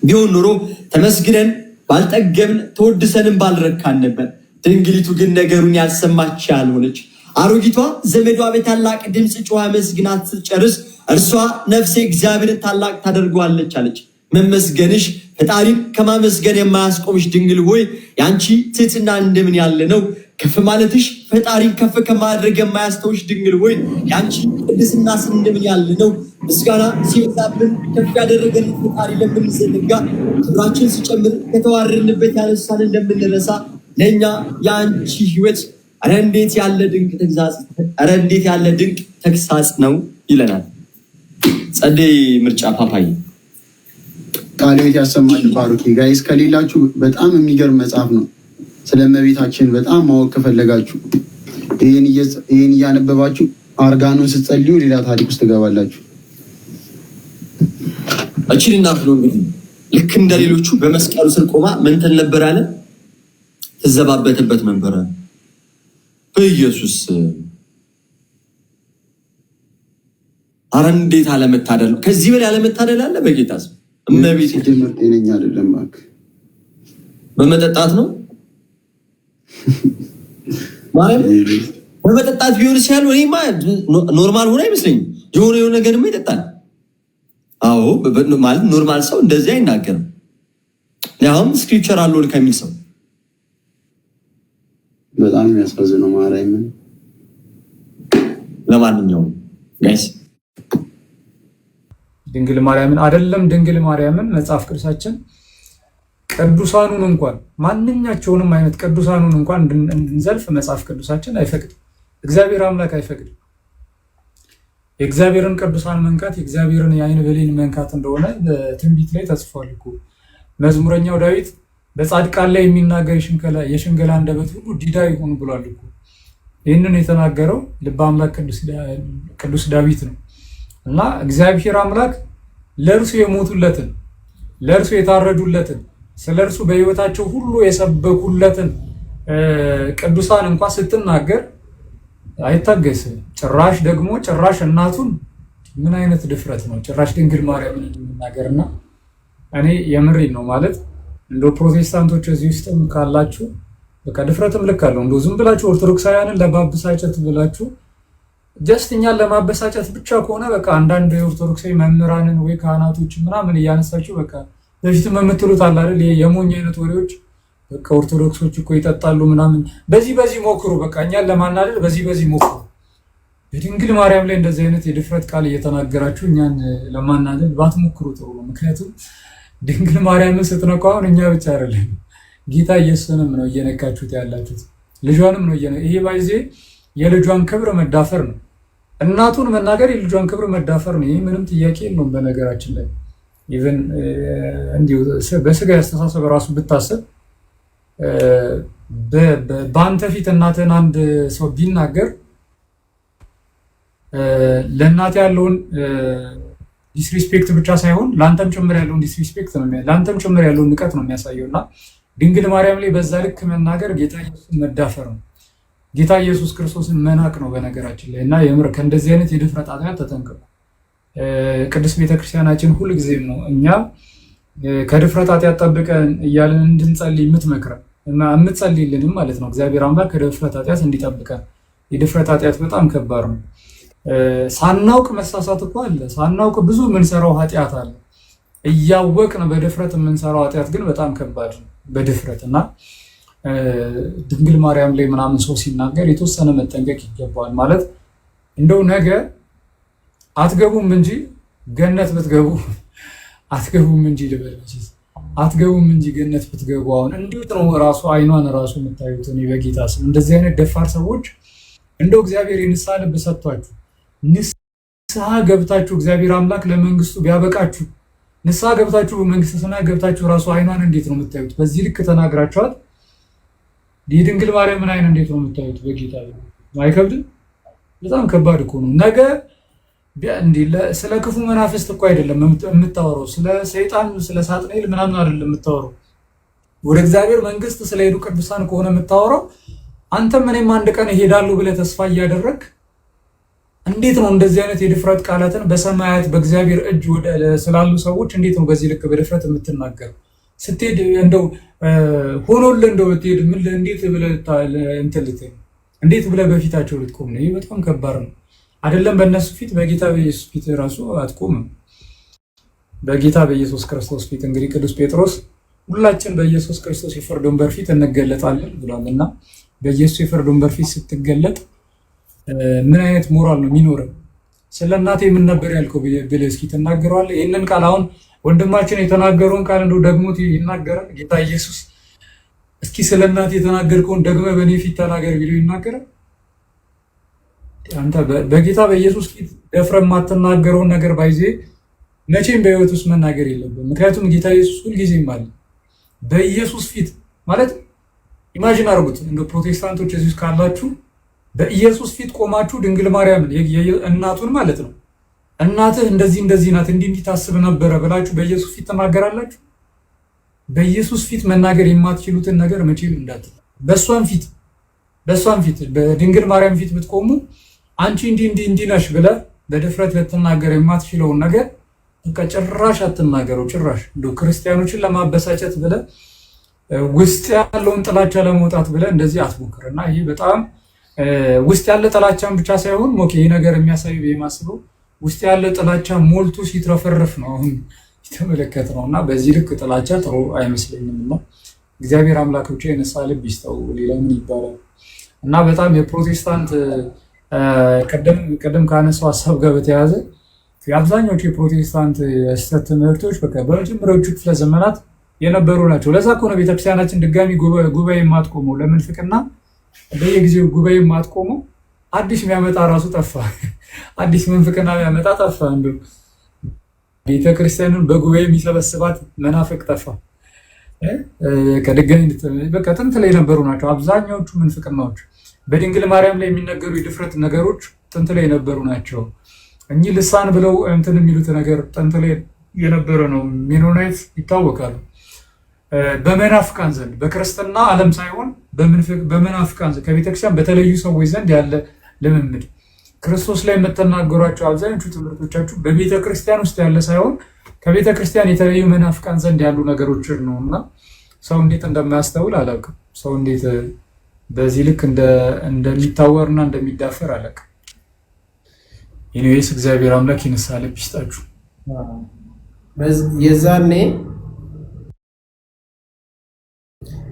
ቢሆን ኖሮ ተመስግነን ባልጠገብን ተወድሰንም ባልረካን ነበር። ድንግሊቱ ግን ነገሩን ያልሰማች ያልሆነች አሮጊቷ ዘመዷ በታላቅ ድምፅ ጮኻ መስግናት ስትጨርስ እርሷ ነፍሴ እግዚአብሔርን ታላቅ ታደርገዋለች አለች። መመስገንሽ ፈጣሪን ከማመስገን የማያስቆምሽ ድንግል ሆይ ያንቺ ትህትና እንደምን ያለ ነው። ከፍ ማለትሽ ፈጣሪን ከፍ ከማድረግ የማያስተውሽ ድንግል ሆይ ያንቺ ቅድስና እንደምን ያለ ነው። ምስጋና ሲበዛብን ከፍ ያደረገን ፈጣሪ ለምንዘነጋ ክብራችን ሲጨምር ከተዋረድንበት ያነሳን እንደምንረሳ ለእኛ የአንቺ ህይወት ኧረ እንዴት ያለ ድንቅ ተግሳጽ ነው ይለናል። ጸደይ ምርጫ ፓፓይ ቃለ ሕይወት ያሰማል። ባሩኪ ጋይስ ከሌላችሁ በጣም የሚገርም መጽሐፍ ነው። ስለ እመቤታችን በጣም ማወቅ ከፈለጋችሁ ይህን እያነበባችሁ አርጋኑን ስትጸልዩ ሌላ ታሪክ ውስጥ ትገባላችሁ። እቺን እናት ነው እንግዲህ ልክ እንደሌሎቹ በመስቀሉ ስር ቆማ ምን ትል ነበር አለ? ትዘባበትበት ነበር። በኢየሱስ ኧረ እንዴት አለመታደል ነው! ከዚህ በላይ አለመታደል አለ? በጌታ ስም እመቤቴ ትምህርት ጤነኛ አይደለም እባክህ። በመጠጣት ነው ማለት በመጠጣት ቢሆን ሲያል ወይማ ኖርማል ሆነ አይመስለኝም። የሆነ ነገርማ ይጠጣል። አዎ ማለት ኖርማል ሰው እንደዚህ አይናገርም። ያውም ስክሪፕቸር አለው ከሚል ሰው በጣም የሚያሳዝነው ማርያምን። ለማንኛውም ጋይስ ድንግል ማርያምን አይደለም ድንግል ማርያምን መጽሐፍ ቅዱሳችን ቅዱሳኑን እንኳን ማንኛቸውንም አይነት ቅዱሳኑን እንኳን እንድንዘልፍ መጽሐፍ ቅዱሳችን አይፈቅድም። እግዚአብሔር አምላክ አይፈቅድም። የእግዚአብሔርን ቅዱሳን መንካት የእግዚአብሔርን የዓይን ብሌን መንካት እንደሆነ በትንቢት ላይ ተጽፏል እኮ። መዝሙረኛው ዳዊት በጻድቃን ላይ የሚናገር የሽንገላ አንደበት ሁሉ ዲዳ ይሁን ብሏል እኮ። ይህንን የተናገረው ልበ አምላክ ቅዱስ ዳዊት ነው። እና እግዚአብሔር አምላክ ለእርሱ የሞቱለትን ለእርሱ የታረዱለትን ስለ እርሱ በሕይወታቸው ሁሉ የሰበኩለትን ቅዱሳን እንኳን ስትናገር አይታገስም። ጭራሽ እናቱን ምን አይነት ድፍረት ነው! ጭራሽ ድንግል ማርያምን የሚናገርና እኔ የምሬን ነው ማለት እንደው ፕሮቴስታንቶች እዚህ ውስጥም ካላችሁ በቃ ድፍረትም ልክ አለው። እንደው ዝም ብላችሁ ኦርቶዶክሳውያንን ለማበሳጨት ብላችሁ ጀስት እኛን ለማበሳጨት ብቻ ከሆነ በቃ አንዳንድ የኦርቶዶክሳዊ መምህራንን ወይ ካህናቶች ምናምን እያነሳችሁ በቃ በፊትም የምትሉት አለ አይደል የሞኝ አይነት ወሬዎች በቃ ኦርቶዶክሶች እኮ ይጠጣሉ ምናምን በዚህ ሞክሩ፣ በቃ እኛን ለማናደድ በዚህ ሞክሩ። በድንግል ማርያም ላይ እንደዚህ አይነት የድፍረት ቃል እየተናገራችሁ እኛን ለማናደድ ባትሞክሩ ጥሩ ነው። ምክንያቱም ድንግል ማርያምን ስትነኩ አሁን እኛ ብቻ አይደለም ጌታ ኢየሱስንም ነው እየነካችሁት ያላችሁት፣ ልጇንም ነው ይሄ ባይዜ የልጇን ክብር መዳፈር ነው። እናቱን መናገር የልጇን ክብር መዳፈር ነው። ይሄ ምንም ጥያቄ የለውም። በነገራችን ላይ ኢቭን እንዲሁ በስጋ ያስተሳሰብ ራሱ ብታሰብ በአንተ ፊት እናትህን አንድ ሰው ቢናገር ለእናት ያለውን ዲስሪስፔክት ብቻ ሳይሆን ለአንተም ጭምር ያለውን ዲስሪስፔክት ነው፣ ለአንተም ጭምር ያለውን ንቀት ነው የሚያሳየው። እና ድንግል ማርያም ላይ በዛ ልክ መናገር ጌታ ኢየሱስን መዳፈር ነው፣ ጌታ ኢየሱስ ክርስቶስን መናቅ ነው በነገራችን ላይ። እና የምር ከእንደዚህ አይነት የድፍረት ኃጢአት ተጠንቀቁ። ቅድስት ቤተክርስቲያናችን ሁልጊዜም ነው እኛ ከድፍረት ኃጢአት ጠብቀን እያለን እንድንጸልይ የምትመክረን እና የምትጸልይልንም ማለት ነው። እግዚአብሔር አምላክ ከድፍረት ኃጢአት እንዲጠብቀን። የድፍረት ኃጢአት በጣም ከባድ ነው። ሳናውቅ መሳሳት እኮ አለ። ሳናውቅ ብዙ የምንሰራው ኃጢአት አለ። እያወቅን በድፍረት የምንሰራው ኃጢአት ግን በጣም ከባድ ነው በድፍረት። እና ድንግል ማርያም ላይ ምናምን ሰው ሲናገር የተወሰነ መጠንቀቅ ይገባዋል። ማለት እንደው ነገ አትገቡም እንጂ ገነት ብትገቡ አትገቡም እንጂ አትገቡም እንጂ ገነት ብትገቡ አሁን እንዴት ነው ራሱ አይኗን ራሱ የምታዩት? እኔ በጌታ ስም እንደዚህ አይነት ደፋር ሰዎች እንደው እግዚአብሔር የንስሐ ልብ ሰጥቷችሁ ንስሐ ገብታችሁ እግዚአብሔር አምላክ ለመንግስቱ ቢያበቃችሁ ንስሐ ገብታችሁ በመንግስተ ሰማያት ገብታችሁ ራሱ አይኗን እንዴት ነው የምታዩት? በዚህ ልክ ተናግራችኋል። የድንግል ማርያምን አይን እንዴት ነው የምታዩት? በጌታ አይከብድም? በጣም ከባድ እኮ ነው። ነገ ስለ ክፉ መናፍስት እኮ አይደለም የምታወራው፣ ስለ ሰይጣን ስለ ሳጥናኤል ምናምን አይደለም የምታወራው። ወደ እግዚአብሔር መንግስት ስለሄዱ ቅዱሳን ከሆነ የምታወራው አንተም እኔም አንድ ቀን እሄዳለሁ ብለህ ተስፋ እያደረግ እንዴት ነው እንደዚህ አይነት የድፍረት ቃላትን በሰማያት በእግዚአብሔር እጅ ስላሉ ሰዎች እንዴት ነው በዚህ ልክ በድፍረት የምትናገር? ስትሄድ እንደው ሆኖልህ እንደው ብትሄድ ምን እንዴት ብለህ እንዴት ብለህ በፊታቸው ልትቆም ነው? ይህ በጣም ከባድ ነው። አይደለም በእነሱ ፊት በጌታ በኢየሱስ ፊት ራሱ አትቆምም። በጌታ በኢየሱስ ክርስቶስ ፊት እንግዲህ ቅዱስ ጴጥሮስ ሁላችን በኢየሱስ ክርስቶስ የፍርድ ወንበር ፊት እንገለጣለን ብሏል እና በኢየሱስ የፍርድ ወንበር ፊት ስትገለጥ ምን አይነት ሞራል ነው የሚኖረው? ስለ እናቴ ምን ነበር ያልከው ብለህ እስኪ ትናገረዋለህ? ይህንን ቃል አሁን ወንድማችን የተናገረውን ቃል እንደው ደግሞት ይናገራል ጌታ ኢየሱስ። እስኪ ስለ እናቴ የተናገርከውን ደግመህ በእኔ ፊት ተናገር ቢለው ይናገራል? አንተ በጌታ በኢየሱስ ፊት ደፍረህ የማትናገረውን ነገር ባይዜ መቼም በህይወት ውስጥ መናገር የለብህም። ምክንያቱም ጌታ ኢየሱስ ሁልጊዜም አለ በኢየሱስ ፊት ማለት ኢማጂን አድርጉት። እንደ ፕሮቴስታንቶች እዚህ ካላችሁ በኢየሱስ ፊት ቆማችሁ ድንግል ማርያምን እናቱን ማለት ነው እናትህ እንደዚህ ናት እንዲህ ታስብ ነበረ ብላችሁ በኢየሱስ ፊት ተናገራላችሁ? በኢየሱስ ፊት መናገር የማትችሉትን ነገር መቼም እንዳትል። በሷን ፊት በድንግል ማርያም ፊት ብትቆሙ አንቺ እንዲህ ነሽ ብለህ በድፍረት ልትናገር የማትችለውን ነገር ጭራሽ አትናገረው። ጭራሽ እንደው ክርስቲያኖችን ለማበሳጨት ብለህ ውስጥ ያለውን ጥላቻ ለመውጣት ብለህ እንደዚህ አትሞክር እና ይሄ በጣም ውስጥ ያለ ጥላቻን ብቻ ሳይሆን ሞኬ ይሄ ነገር የሚያሳየው የማስበው ውስጥ ያለ ጥላቻ ሞልቶ ሲትረፈረፍ ነው አሁን የተመለከት ነው እና በዚህ ልክ ጥላቻ ጥሩ አይመስለኝም እና እግዚአብሔር አምላክ ብቻ የነሳ ልብ ይስጠው። ሌላ ምን ይባላል? እና በጣም የፕሮቴስታንት ቀደም ካነሳው ሀሳብ ጋር በተያያዘ የአብዛኛዎቹ የፕሮቴስታንት የስህተት ትምህርቶች በመጀመሪያዎቹ ክፍለ ዘመናት የነበሩ ናቸው። ለዛ ከሆነ ቤተክርስቲያናችን ድጋሚ ጉባኤ የማትቆመው ለምንፍቅና በየጊዜው ጉባኤ የማትቆመው አዲስ የሚያመጣ ራሱ ጠፋ። አዲስ ምንፍቅና የሚያመጣ ጠፋ። እንደው ቤተክርስቲያንን በጉባኤ የሚሰበስባት መናፍቅ ጠፋ። ከድጋሚ በቃ ጥንት ላይ የነበሩ ናቸው አብዛኛዎቹ ምንፍቅናዎች። በድንግል ማርያም ላይ የሚነገሩ የድፍረት ነገሮች ጥንት ላይ የነበሩ ናቸው። እኚህ ልሳን ብለው እንትን የሚሉት ነገር ጥንት ላይ የነበረ ነው። ሜኖናይት ይታወቃሉ። በመናፍቃን ዘንድ በክርስትና ዓለም ሳይሆን በመናፍቃን ዘንድ ከቤተክርስቲያን በተለዩ ሰዎች ዘንድ ያለ ልምምድ ክርስቶስ ላይ የምትናገሯቸው አብዛኞቹ ትምህርቶቻችሁ በቤተክርስቲያን ውስጥ ያለ ሳይሆን ከቤተክርስቲያን የተለዩ መናፍቃን ዘንድ ያሉ ነገሮች ነው እና ሰው እንዴት እንደማያስተውል አላውቅም። ሰው እንዴት በዚህ ልክ እንደሚታወርና እንደሚዳፈር አላውቅም። ኢኒዌይስ እግዚአብሔር አምላክ ይነሳ ልብ ይስጣችሁ።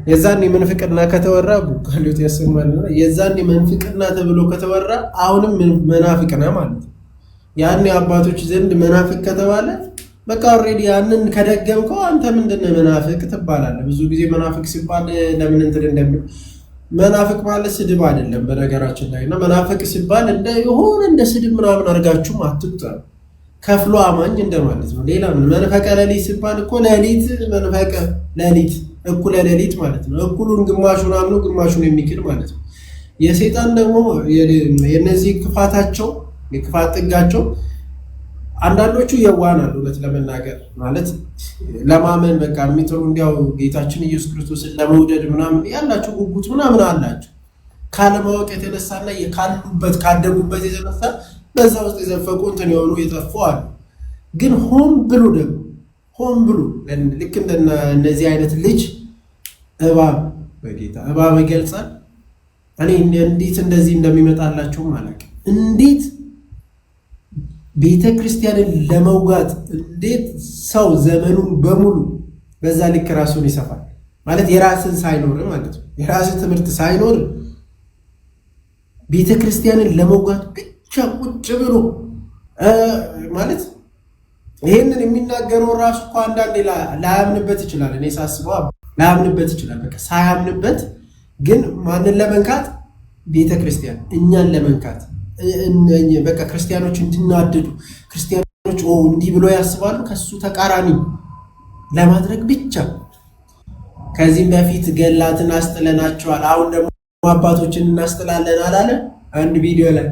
የዛኔ መንፍቅና ከተወራ ቡካሊዮት ያሰማል። የዛኔ መንፍቅና ተብሎ ከተወራ አሁንም መናፍቅና ማለት ነው። ያኔ አባቶች ዘንድ መናፍቅ ከተባለ በቃ ኦሬዲ ያንን ከደገምከው አንተ ምንድነው መናፍቅ ትባላለህ። ብዙ ጊዜ መናፍቅ ሲባል ለምን እንትን እንደሚል መናፍቅ ማለት ስድብ አይደለም በነገራችን ላይ እና መናፍቅ ሲባል እንደ ስድብ ምናምን አድርጋችሁም አትቁጠሩ። ከፍሎ አማኝ እንደማለት ነው። ሌላ ምን መንፈቀ ሌሊት ሲባል እኮ ሌሊት መንፈቀ ሌሊት እኩለ ሌሊት ማለት ነው። እኩሉን ግማሹን አምኖ ግማሹን የሚክድ ማለት ነው። የሰይጣን ደግሞ የነዚህ ክፋታቸው የክፋት ጥጋቸው አንዳንዶቹ የዋን አሉ እውነት ለመናገር ማለት ለማመን በቃ የሚጥሩ እንዲያው ጌታችን ኢየሱስ ክርስቶስን ለመውደድ ምናምን ያላቸው ጉጉት ምናምን አላቸው። ካለማወቅ የተነሳና ካሉበት ካደጉበት የተነሳ በዛ ውስጥ የዘፈቁ እንትን የሆኑ የጠፉ አሉ። ግን ሆን ብሎ ልክ እንደነዚህ አይነት ልጅ እባብ በጌታ እባብ ይገልጻል። እኔ እንዴት እንደዚህ እንደሚመጣላቸው ማለት እንዴት ቤተክርስቲያንን ለመውጋት እንዴት ሰው ዘመኑን በሙሉ በዛ ልክ ራሱን ይሰፋል ማለት የራስን ሳይኖር ማለት ነው። የራስን ትምህርት ሳይኖር ቤተክርስቲያንን ለመውጋት ብቻ ቁጭ ብሎ ማለት ይሄንን የሚናገረው ራሱ እኮ አንዳንዴ ላያምንበት ይችላል። እኔ ሳስበው ላያምንበት ይችላል። በቃ ሳያምንበት ግን ማንን ለመንካት? ቤተክርስቲያን እኛን ለመንካት በቃ ክርስቲያኖች እንዲናደዱ ክርስቲያኖች እንዲህ ብሎ ያስባሉ ከሱ ተቃራኒ ለማድረግ ብቻ። ከዚህም በፊት ገላትን አስጥለናቸዋል። አሁን ደግሞ አባቶችን እናስጥላለን አላለ አንድ ቪዲዮ ላይ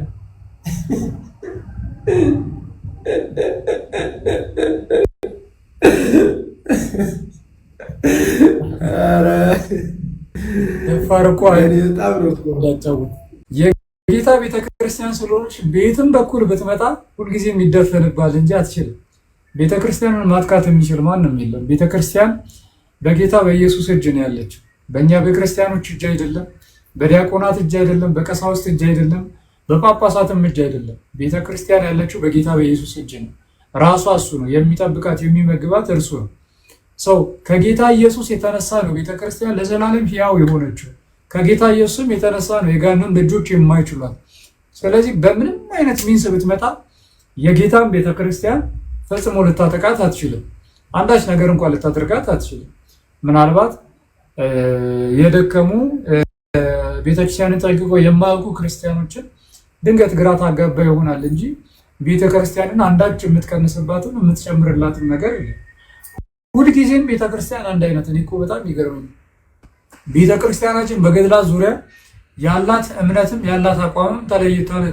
የጌታ ቤተክርስቲያን ስለሆነች ቤትም በኩል ብትመጣ ሁልጊዜ የሚደፈንባል እንጂ አትችልም። ቤተክርስቲያንን ማጥቃት የሚችል ማንም የለም። ቤተክርስቲያን በጌታ በኢየሱስ እጅ ነው ያለችው። በእኛ በክርስቲያኖች እጅ አይደለም፣ በዲያቆናት እጅ አይደለም፣ በቀሳውስት እጅ አይደለም፣ በጳጳሳትም እጅ አይደለም። ቤተክርስቲያን ያለችው በጌታ በኢየሱስ እጅ ነው። ራሷ እሱ ነው የሚጠብቃት የሚመግባት እርሱ ነው። ሰው ከጌታ ኢየሱስ የተነሳ ነው ቤተክርስቲያን ለዘላለም ሕያው የሆነችው። ከጌታ ኢየሱስም የተነሳ ነው የገሃነም ደጆች የማይችሏት። ስለዚህ በምንም አይነት ሚንስ ብትመጣ የጌታን ቤተክርስቲያን ፈጽሞ ልታጠቃት አትችልም። አንዳች ነገር እንኳን ልታደርጋት አትችልም። ምናልባት የደከሙ ቤተክርስቲያንን ጠንቅቀው የማያውቁ ክርስቲያኖችን ድንገት ግራ ታጋባ ይሆናል እንጂ ቤተክርስቲያንን አንዳች የምትቀንስባትም የምትጨምርላትም ነገር የለም። ሁልጊዜም ቤተክርስቲያን አንድ አይነት። እኔ እኮ በጣም ይገርመኝ ቤተክርስቲያናችን በገድላት ዙሪያ ያላት እምነትም ያላት አቋምም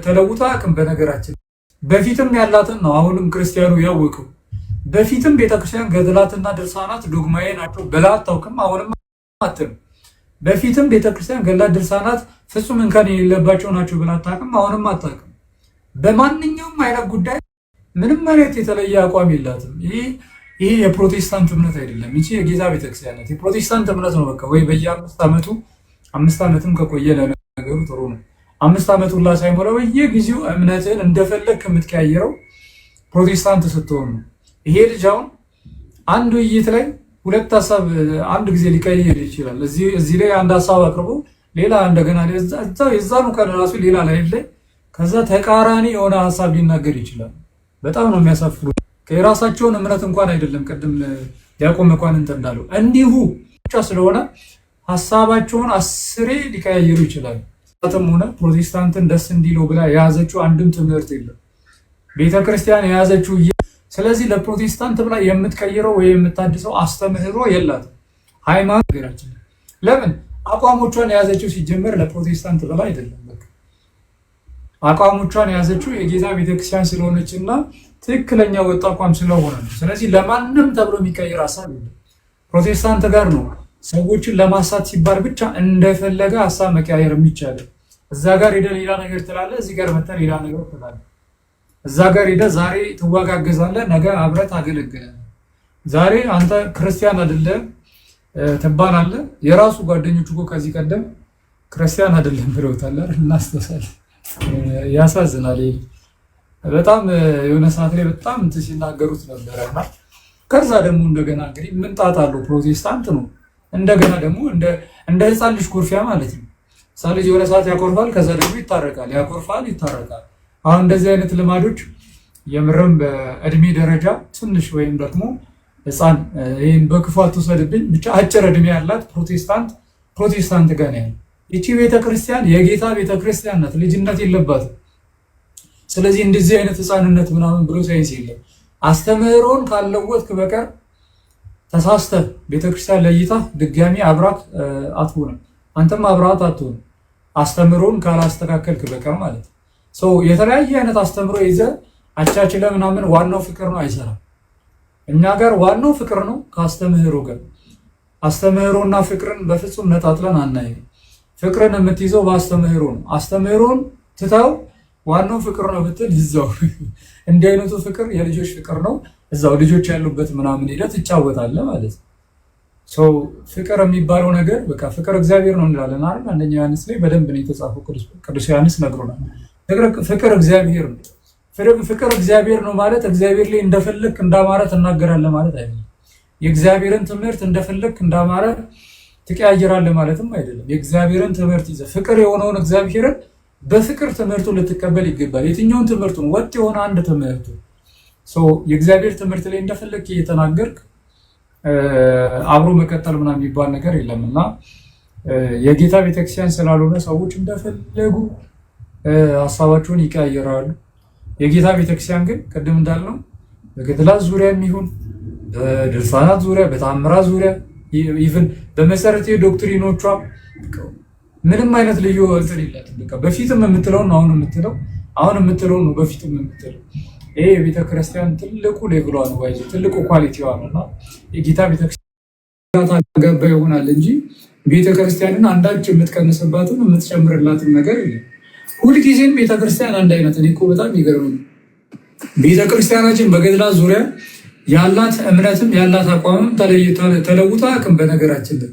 ተለውጣ አቅም በነገራችን በፊትም ያላትን ነው አሁንም ክርስቲያኑ ያወቀው። በፊትም ቤተክርስቲያን ገድላትና ድርሳናት ዶግማዬ ናቸው ብላ አታውቅም፣ አሁንም አትልም። በፊትም ቤተክርስቲያን ገድላት ድርሳናት ፍጹም እንከን የሌለባቸው ናቸው ብላ አታውቅም፣ አሁንም አታውቅም። በማንኛውም አይነት ጉዳይ ምንም አይነት የተለየ አቋም የላትም። ይሄ የፕሮቴስታንት እምነት አይደለም። ይቺ የጌታ ቤተክርስቲያን ናት። የፕሮቴስታንት እምነት ነው። በቃ ወይ በየ5 ዓመቱ 5 ዓመትም ከቆየ ለነገሩ ጥሩ ነው። 5 ዓመት ሁላ ሳይሞላ በየጊዜው እምነትን እንደፈለግ ከምትቀያየረው ፕሮቴስታንት ስትሆን ነው። ይሄ ልጅ አሁን አንድ ውይይት ላይ 2 ሀሳብ አንድ ጊዜ ሊቀይር ይችላል። እዚህ ላይ አንድ ሀሳብ አቅርቦ ሌላ እንደገና የዛኑ ቀን ራሱ ሌላ ላይ ከዛ ተቃራኒ የሆነ ሀሳብ ሊናገር ይችላል። በጣም ነው የሚያሳፍሩ። የራሳቸውን እምነት እንኳን አይደለም ቅድም ዲያቆን መኳንንት እንዳለው እንዲሁ ብቻ ስለሆነ ሀሳባቸውን 10 ሊቀያየሩ ይችላል። ሆነ ፕሮቴስታንትን ደስ እንዲለው ብላ የያዘችው አንድም ትምህርት የለም ቤተክርስቲያን የያዘችው። ስለዚህ ለፕሮቴስታንት ብላ የምትቀይረው ወይ የምታድሰው አስተምህሮ የላትም ሃይማኖት ነገራችን። ለምን አቋሞቿን የያዘችው ሲጀመር ለፕሮቴስታንት ብላ አይደለም። አቋሞቿን የያዘችው የጌታ ቤተክርስቲያን ስለሆነች እና ትክክለኛ ወጥ አቋም ስለሆነ ነው። ስለዚህ ለማንም ተብሎ የሚቀይር ሀሳብ የለም። ፕሮቴስታንት ጋር ነው ሰዎችን ለማሳት ሲባል ብቻ እንደፈለገ ሀሳብ መቀያየር የሚቻለው። እዛ ጋር ሄደህ ሌላ ነገር ትላለህ፣ እዚህ ጋር መተህ ሌላ ነገር ትላለህ። እዛ ጋር ሄደህ ዛሬ ትዋጋገዛለህ፣ ነገ አብረህ ታገለግላለህ። ዛሬ አንተ ክርስቲያን አይደለም ትባላለህ። የራሱ ጓደኞች እኮ ከዚህ ቀደም ክርስቲያን አይደለም ብለውታል። እናስተሳለን። ያሳዝናል። በጣም የሆነ ሰዓት ላይ በጣም ሲናገሩት ነበረና ከዛ ደግሞ እንደገና እንግዲህ ምን ጣጣ አለው ፕሮቴስታንት ነው። እንደገና ደግሞ እንደ ህፃን ልጅ ኩርፊያ ማለት ነው። ህፃን ልጅ የሆነ ሰዓት ያኮርፋል፣ ከዛ ደግሞ ይታረቃል፣ ያኮርፋል፣ ይታረቃል። አሁን እንደዚህ አይነት ልማዶች የምርም በእድሜ ደረጃ ትንሽ ወይም ደግሞ ህፃን ይህን በክፉ አትውሰድብኝ ብቻ አጭር እድሜ ያላት ፕሮቴስታንት ጋር ነው ያለው። ይቺ ቤተክርስቲያን የጌታ ቤተክርስቲያን ናት፣ ልጅነት የለባትም። ስለዚህ እንደዚህ አይነት ህፃንነት ምናምን ብሎ ሳይንስ የለም። አስተምህሮን ካለወጥክ በቀር ተሳስተህ ቤተክርስቲያን ለይታ ድጋሚ አብራት አትሆንም፣ አንተም አብራት አትሆንም። አስተምህሮን ካላስተካከልክ በቀር ማለት ሰው የተለያየ አይነት አስተምህሮ ይዘህ አቻችለህ ምናምን ዋናው ፍቅር ነው አይሰራም። እኛ ጋር ዋናው ፍቅር ነው ከአስተምህሮ ጋር። አስተምህሮና ፍቅርን በፍጹም ነጣጥለን አናይም። ፍቅርን የምትይዘው በአስተምህሮ ነው። አስተምህሮን ትተው ዋናው ፍቅር ነው ብትል ይዛው እንዲህ አይነቱ ፍቅር የልጆች ፍቅር ነው፣ እዛው ልጆች ያሉበት ምናምን ሂደት ይጫወታል ማለት ነው። ፍቅር የሚባለው ነገር በቃ ፍቅር እግዚአብሔር ነው እንላለን አይደል? አንደኛ ዮሐንስ ላይ በደንብ ነው የተጻፈው። ቅዱስ ዮሐንስ ነግሮናል። ፍቅር እግዚአብሔር ነው። ፍቅር እግዚአብሔር ነው ማለት እግዚአብሔር ላይ እንደፈለክ እንዳማረ ትናገራለህ ማለት አይደለም። የእግዚአብሔርን ትምህርት እንደፈለክ እንዳማረ ትቀያየራለህ ማለትም አይደለም። የእግዚአብሔርን ትምህርት ይዘህ ፍቅር የሆነውን እግዚአብሔርን በፍቅር ትምህርቱ ልትቀበል ይገባል። የትኛውን ትምህርቱን ወጥ የሆነ አንድ ትምህርቱ የእግዚአብሔር ትምህርት ላይ እንደፈለክ እየተናገርክ አብሮ መቀጠል ምናምን የሚባል ነገር የለም እና የጌታ ቤተክርስቲያን ስላልሆነ ሰዎች እንደፈለጉ ሀሳባቸውን ይቀያየራሉ። የጌታ ቤተክርስቲያን ግን ቅድም እንዳልነው በገድላት ዙሪያ የሚሆን በድርሳናት ዙሪያ በተአምራት ዙሪያ ኢቭን በመሰረታዊ ዶክትሪኖቿ ምንም አይነት ልዩ እንትን የላትም። በቃ በፊትም የምትለውን ነው አሁን የምትለውን ነው በፊትም የምትለው። ይሄ የቤተክርስቲያን ትልቁ ሌቭሏ ነው፣ ትልቁ ኳሊቲዋ ነው እና የጌታ ቤተክርስቲያን ታገባ ይሆናል እንጂ ቤተክርስቲያንን አንዳች የምትቀንስባትም የምትጨምርላትም ነገር የለም። ሁልጊዜም ቤተክርስቲያን አንድ አይነት። እኔ እኮ በጣም ይገርመኝ ቤተክርስቲያናችን በገድላት ዙሪያ ያላት እምነትም ያላት አቋምም ተለውጣ አቅም በነገራችን ላይ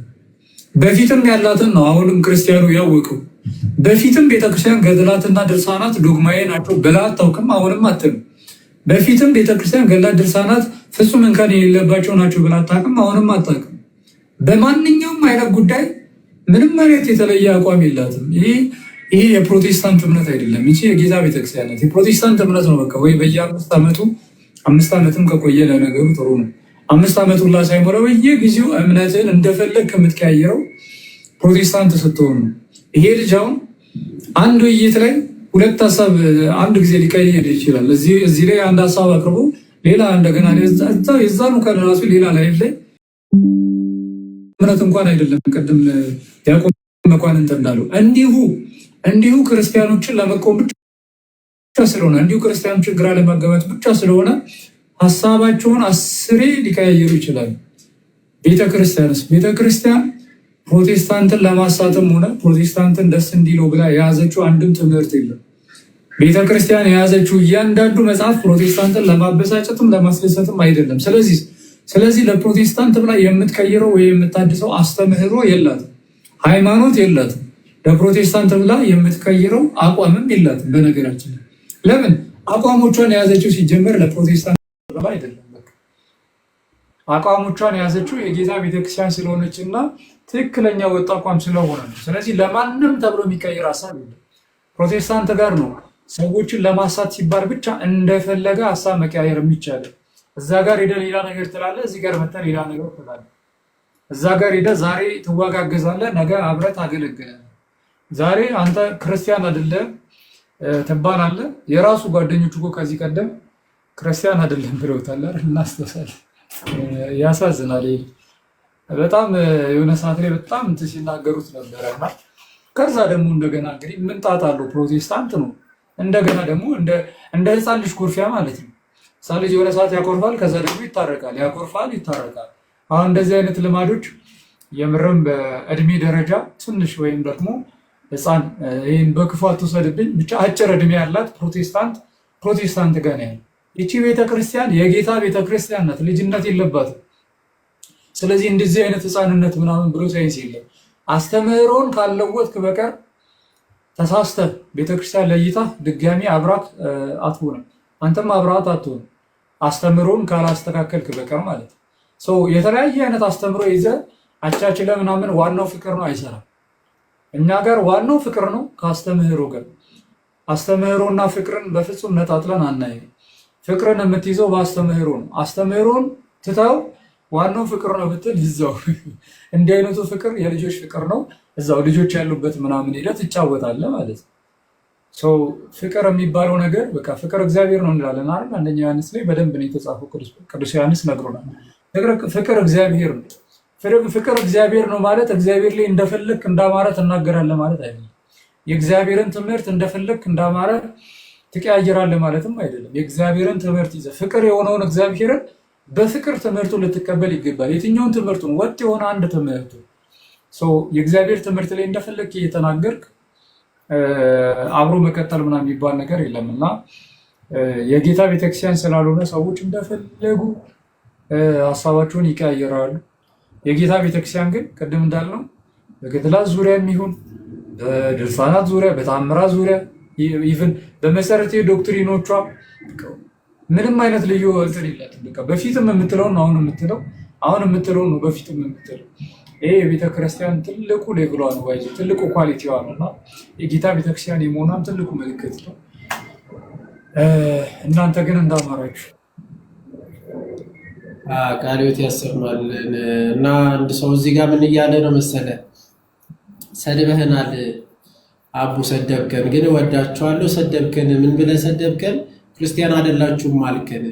በፊትም ያላትን ነው አሁንም ክርስቲያኑ ያወቀው። በፊትም ቤተክርስቲያን ገድላትና ድርሳናት ዶግማዬ ናቸው ብላ አታውቅም፣ አሁንም አትልም። በፊትም ቤተክርስቲያን ገድላት፣ ድርሳናት ፍጹም እንከን የሌለባቸው ናቸው ብላ አታውቅም፣ አሁንም አታውቅም። በማንኛውም አይነት ጉዳይ ምንም አይነት የተለየ አቋም የላትም። ይሄ የፕሮቴስታንት እምነት አይደለም። ይቺ የጌታ ቤተክርስቲያን ናት። የፕሮቴስታንት እምነት ነው። በቃ ወይ በየ5 ዓመቱ 5 ዓመትም ከቆየ ለነገሩ ጥሩ ነው። 5 ዓመት ሁላ ሳይሞላ በየጊዜው እምነትን እንደፈለግ ከምትቀያየረው ፕሮቴስታንት ስትሆን ነው። ይሄ ልጅ አሁን አንድ ውይይት ላይ 2 ሀሳብ አንድ ጊዜ ሊቀይር ይችላል። እዚህ ላይ አንድ ሀሳብ አቅርቦ ሌላ እንደገና የዛኑ ከራሱ ሌላ ላይፍ ላይ እምነት እንኳን አይደለም። ቅድም ዲያቆን መኳንንት እንዳለው እንዲሁ ክርስቲያኖችን ለመቆም ብቻ ስለሆነ እንዲሁ ክርስቲያኖችን ግራ ለማጋባት ብቻ ስለሆነ ሀሳባቸውን 10 ሊቀያየሩ ይችላሉ። ቤተክርስቲያን ፕሮቴስታንትን ለማሳትም ሆነ ፕሮቴስታንትን ደስ እንዲለው ብላ የያዘችው አንድም ትምህርት የለም። ቤተክርስቲያን የያዘችው እያንዳንዱ መጽሐፍ ፕሮቴስታንትን ለማበሳጨትም ለማስደሰትም አይደለም። ስለዚህ ለፕሮቴስታንት ብላ የምትቀይረው ወይ የምታድሰው አስተምህሮ የላትም፣ ሃይማኖት የላትም። ለፕሮቴስታንት ብላ የምትቀይረው አቋምም የላትም። በነገራችን ለምን አቋሞቿን የያዘችው ሲጀመር ለፕሮቴስታንት ብላ አይደለም። አቋሞቿን የያዘችው የጌታ ቤተክርስቲያን ስለሆነች እና ትክክለኛ ወጥ አቋም ስለሆነ ነው። ስለዚህ ለማንም ተብሎ የሚቀይር ሀሳብ የለም። ፕሮቴስታንት ጋር ነው ሰዎችን ለማሳት ሲባል ብቻ እንደፈለገ ሀሳብ መቀያየር የሚቻለው። እዛ ጋር ሄደ ሌላ ነገር ትላለህ፣ እዚህ ጋር መተህ ሌላ ነገር ትላለህ። እዛ ጋር ሄደ ዛሬ ትዋጋገዛለህ፣ ነገ አብረህ ታገለግላለህ። ዛሬ አንተ ክርስቲያን አይደለም ትባላለህ። የራሱ ጓደኞች እኮ ከዚህ ቀደም ክርስቲያን አይደለም ብለውታል አይደል? እናስታውሳለን። ያሳዝናል። በጣም የሆነ ሰዓት ላይ በጣም እንትን ሲናገሩት ነበረና ከዛ ደግሞ እንደገና እንግዲህ ምንጣት አለው ፕሮቴስታንት ነው። እንደገና ደግሞ እንደ ህፃን ልጅ ኩርፊያ ማለት ነው። ህፃን ልጅ የሆነ ሰዓት ያኮርፋል፣ ከዛ ደግሞ ይታረቃል፣ ያኮርፋል፣ ይታረቃል። አሁን እንደዚህ አይነት ልማዶች የምርም በእድሜ ደረጃ ትንሽ ወይም ደግሞ ህፃን ይህን በክፉ አትውሰድብኝ ብቻ አጭር እድሜ ያላት ፕሮቴስታንት ጋር ነው ያለው። ይቺ ቤተክርስቲያን የጌታ ቤተክርስቲያን ናት፣ ልጅነት የለባትም። ስለዚህ እንደዚህ አይነት ህፃንነት ምናምን ብሎ ሳይንስ የለም። አስተምህሮን ካለወጥክ በቀር ተሳስተህ ቤተክርስቲያን ለይታ ድጋሚ አብራት አትሆንም፣ አንተም አብራት አትሆንም። አስተምህሮን ካላስተካከልክ በቀር ማለት ነው። የተለያየ አይነት አስተምህሮ ይዘህ አቻችለህ ምናምን ዋናው ፍቅር ነው አይሰራም። እኛ ጋር ዋናው ፍቅር ነው ከአስተምህሮ ጋር። አስተምህሮና ፍቅርን በፍጹም ነጣጥለን አናይም። ፍቅርን የምትይዘው በአስተምህሮ ነው። አስተምህሮን ትተው ዋናው ፍቅር ነው ብትል ይዛው እንዲህ አይነቱ ፍቅር የልጆች ፍቅር ነው። እዛው ልጆች ያሉበት ምናምን ሄደህ ትጫወታለህ ማለት ነው። ፍቅር የሚባለው ነገር በቃ ፍቅር እግዚአብሔር ነው እንላለን አይደል? አንደኛ ዮሐንስ ላይ በደንብ ነው የተጻፈው። ቅዱስ ዮሐንስ ነግሮናል። ፍቅር እግዚአብሔር ነው። ፍቅር እግዚአብሔር ነው ማለት እግዚአብሔር ላይ እንደፈለክ እንዳማረ ትናገራለህ ማለት አይደለም። የእግዚአብሔርን ትምህርት እንደፈለክ እንዳማረ ትቀያየራለህ ማለትም አይደለም። የእግዚአብሔርን ትምህርት ይዘህ ፍቅር የሆነውን እግዚአብሔርን በፍቅር ትምህርቱ ልትቀበል ይገባል። የትኛውን ትምህርቱን? ወጥ የሆነ አንድ ትምህርቱ። የእግዚአብሔር ትምህርት ላይ እንደፈለክ እየተናገርክ አብሮ መቀጠል ምናምን የሚባል ነገር የለም እና የጌታ ቤተክርስቲያን ስላልሆነ ሰዎች እንደፈለጉ ሀሳባቸውን ይቀያየራሉ። የጌታ ቤተክርስቲያን ግን ቅድም እንዳልነው በገድላት ዙሪያ የሚሆን በድርሳናት ዙሪያ፣ በታምራት ዙሪያ ኢቭን በመሰረታዊ ዶክትሪኖቿ ምንም አይነት ልዩ እንትን የላትም። በቃ በፊትም የምትለውን አሁን የምትለውን ነው በፊትም የምትለው። ይሄ የቤተክርስቲያን ትልቁ ሌቭሏ ነው፣ ትልቁ ኳሊቲዋ ነው እና የጌታ ቤተክርስቲያን የመሆኗም ትልቁ ምልክት ነው። እናንተ ግን እንዳማራችሁ ቃልዮት ያሰማልን እና አንድ ሰው እዚህ ጋር ምን እያለ ነው መሰለ? ሰድበህናል አቡ ሰደብከን፣ ግን እወዳችኋለሁ። ሰደብከን ምን ብለህ ሰደብከን? ክርስቲያን አይደላችሁም አልከን።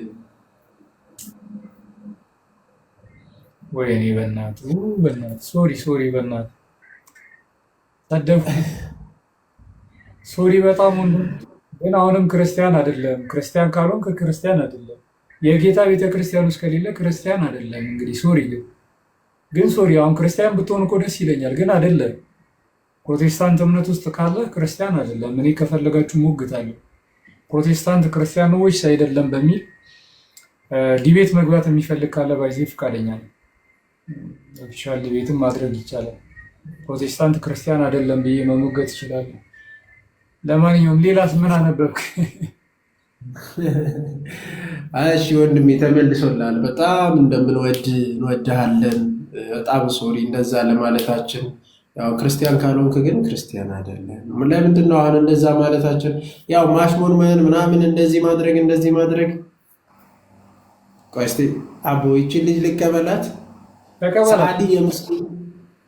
ወይኔ በእናትህ ሶሪ በእናትህ ሰደብኩ። ሶሪ በጣም ሁሉ ግን አሁንም ክርስቲያን አይደለም። ክርስቲያን ካልሆንክ ክርስቲያን አይደለም። የጌታ ቤተክርስቲያን ውስጥ ከሌለ ክርስቲያን አይደለም። እንግዲህ ሶሪ አሁን ክርስቲያን ብትሆን እኮ ደስ ይለኛል፣ ግን አይደለም። ፕሮቴስታንት እምነት ውስጥ ካለ ክርስቲያን አይደለም። እኔ ከፈለጋችሁ ሞግታለሁ። ፕሮቴስታንት ክርስቲያን ነው ወይስ አይደለም በሚል ዲቤት መግባት የሚፈልግ ካለ ባይዜ ፈቃደኛ ነው። ኦፊሻል ዲቤትም ማድረግ ይቻላል። ፕሮቴስታንት ክርስቲያን አይደለም ብዬ መሞገት ይችላል። ለማንኛውም ሌላስ ምን አነበብክ? እሺ ወንድሜ ተመልሶላል። በጣም እንደምንወድ እንወድሃለን። በጣም ሶሪ እንደዛ ለማለታችን። ያው ክርስቲያን ካልሆንክ ግን ክርስቲያን አይደለም። ለምንድን ነው አሁን እንደዛ ማለታችን? ያው ማሽሞንመን ምናምን እንደዚህ ማድረግ ቆይ እስኪ አቦ ይቺን ልጅ ልቀበላት።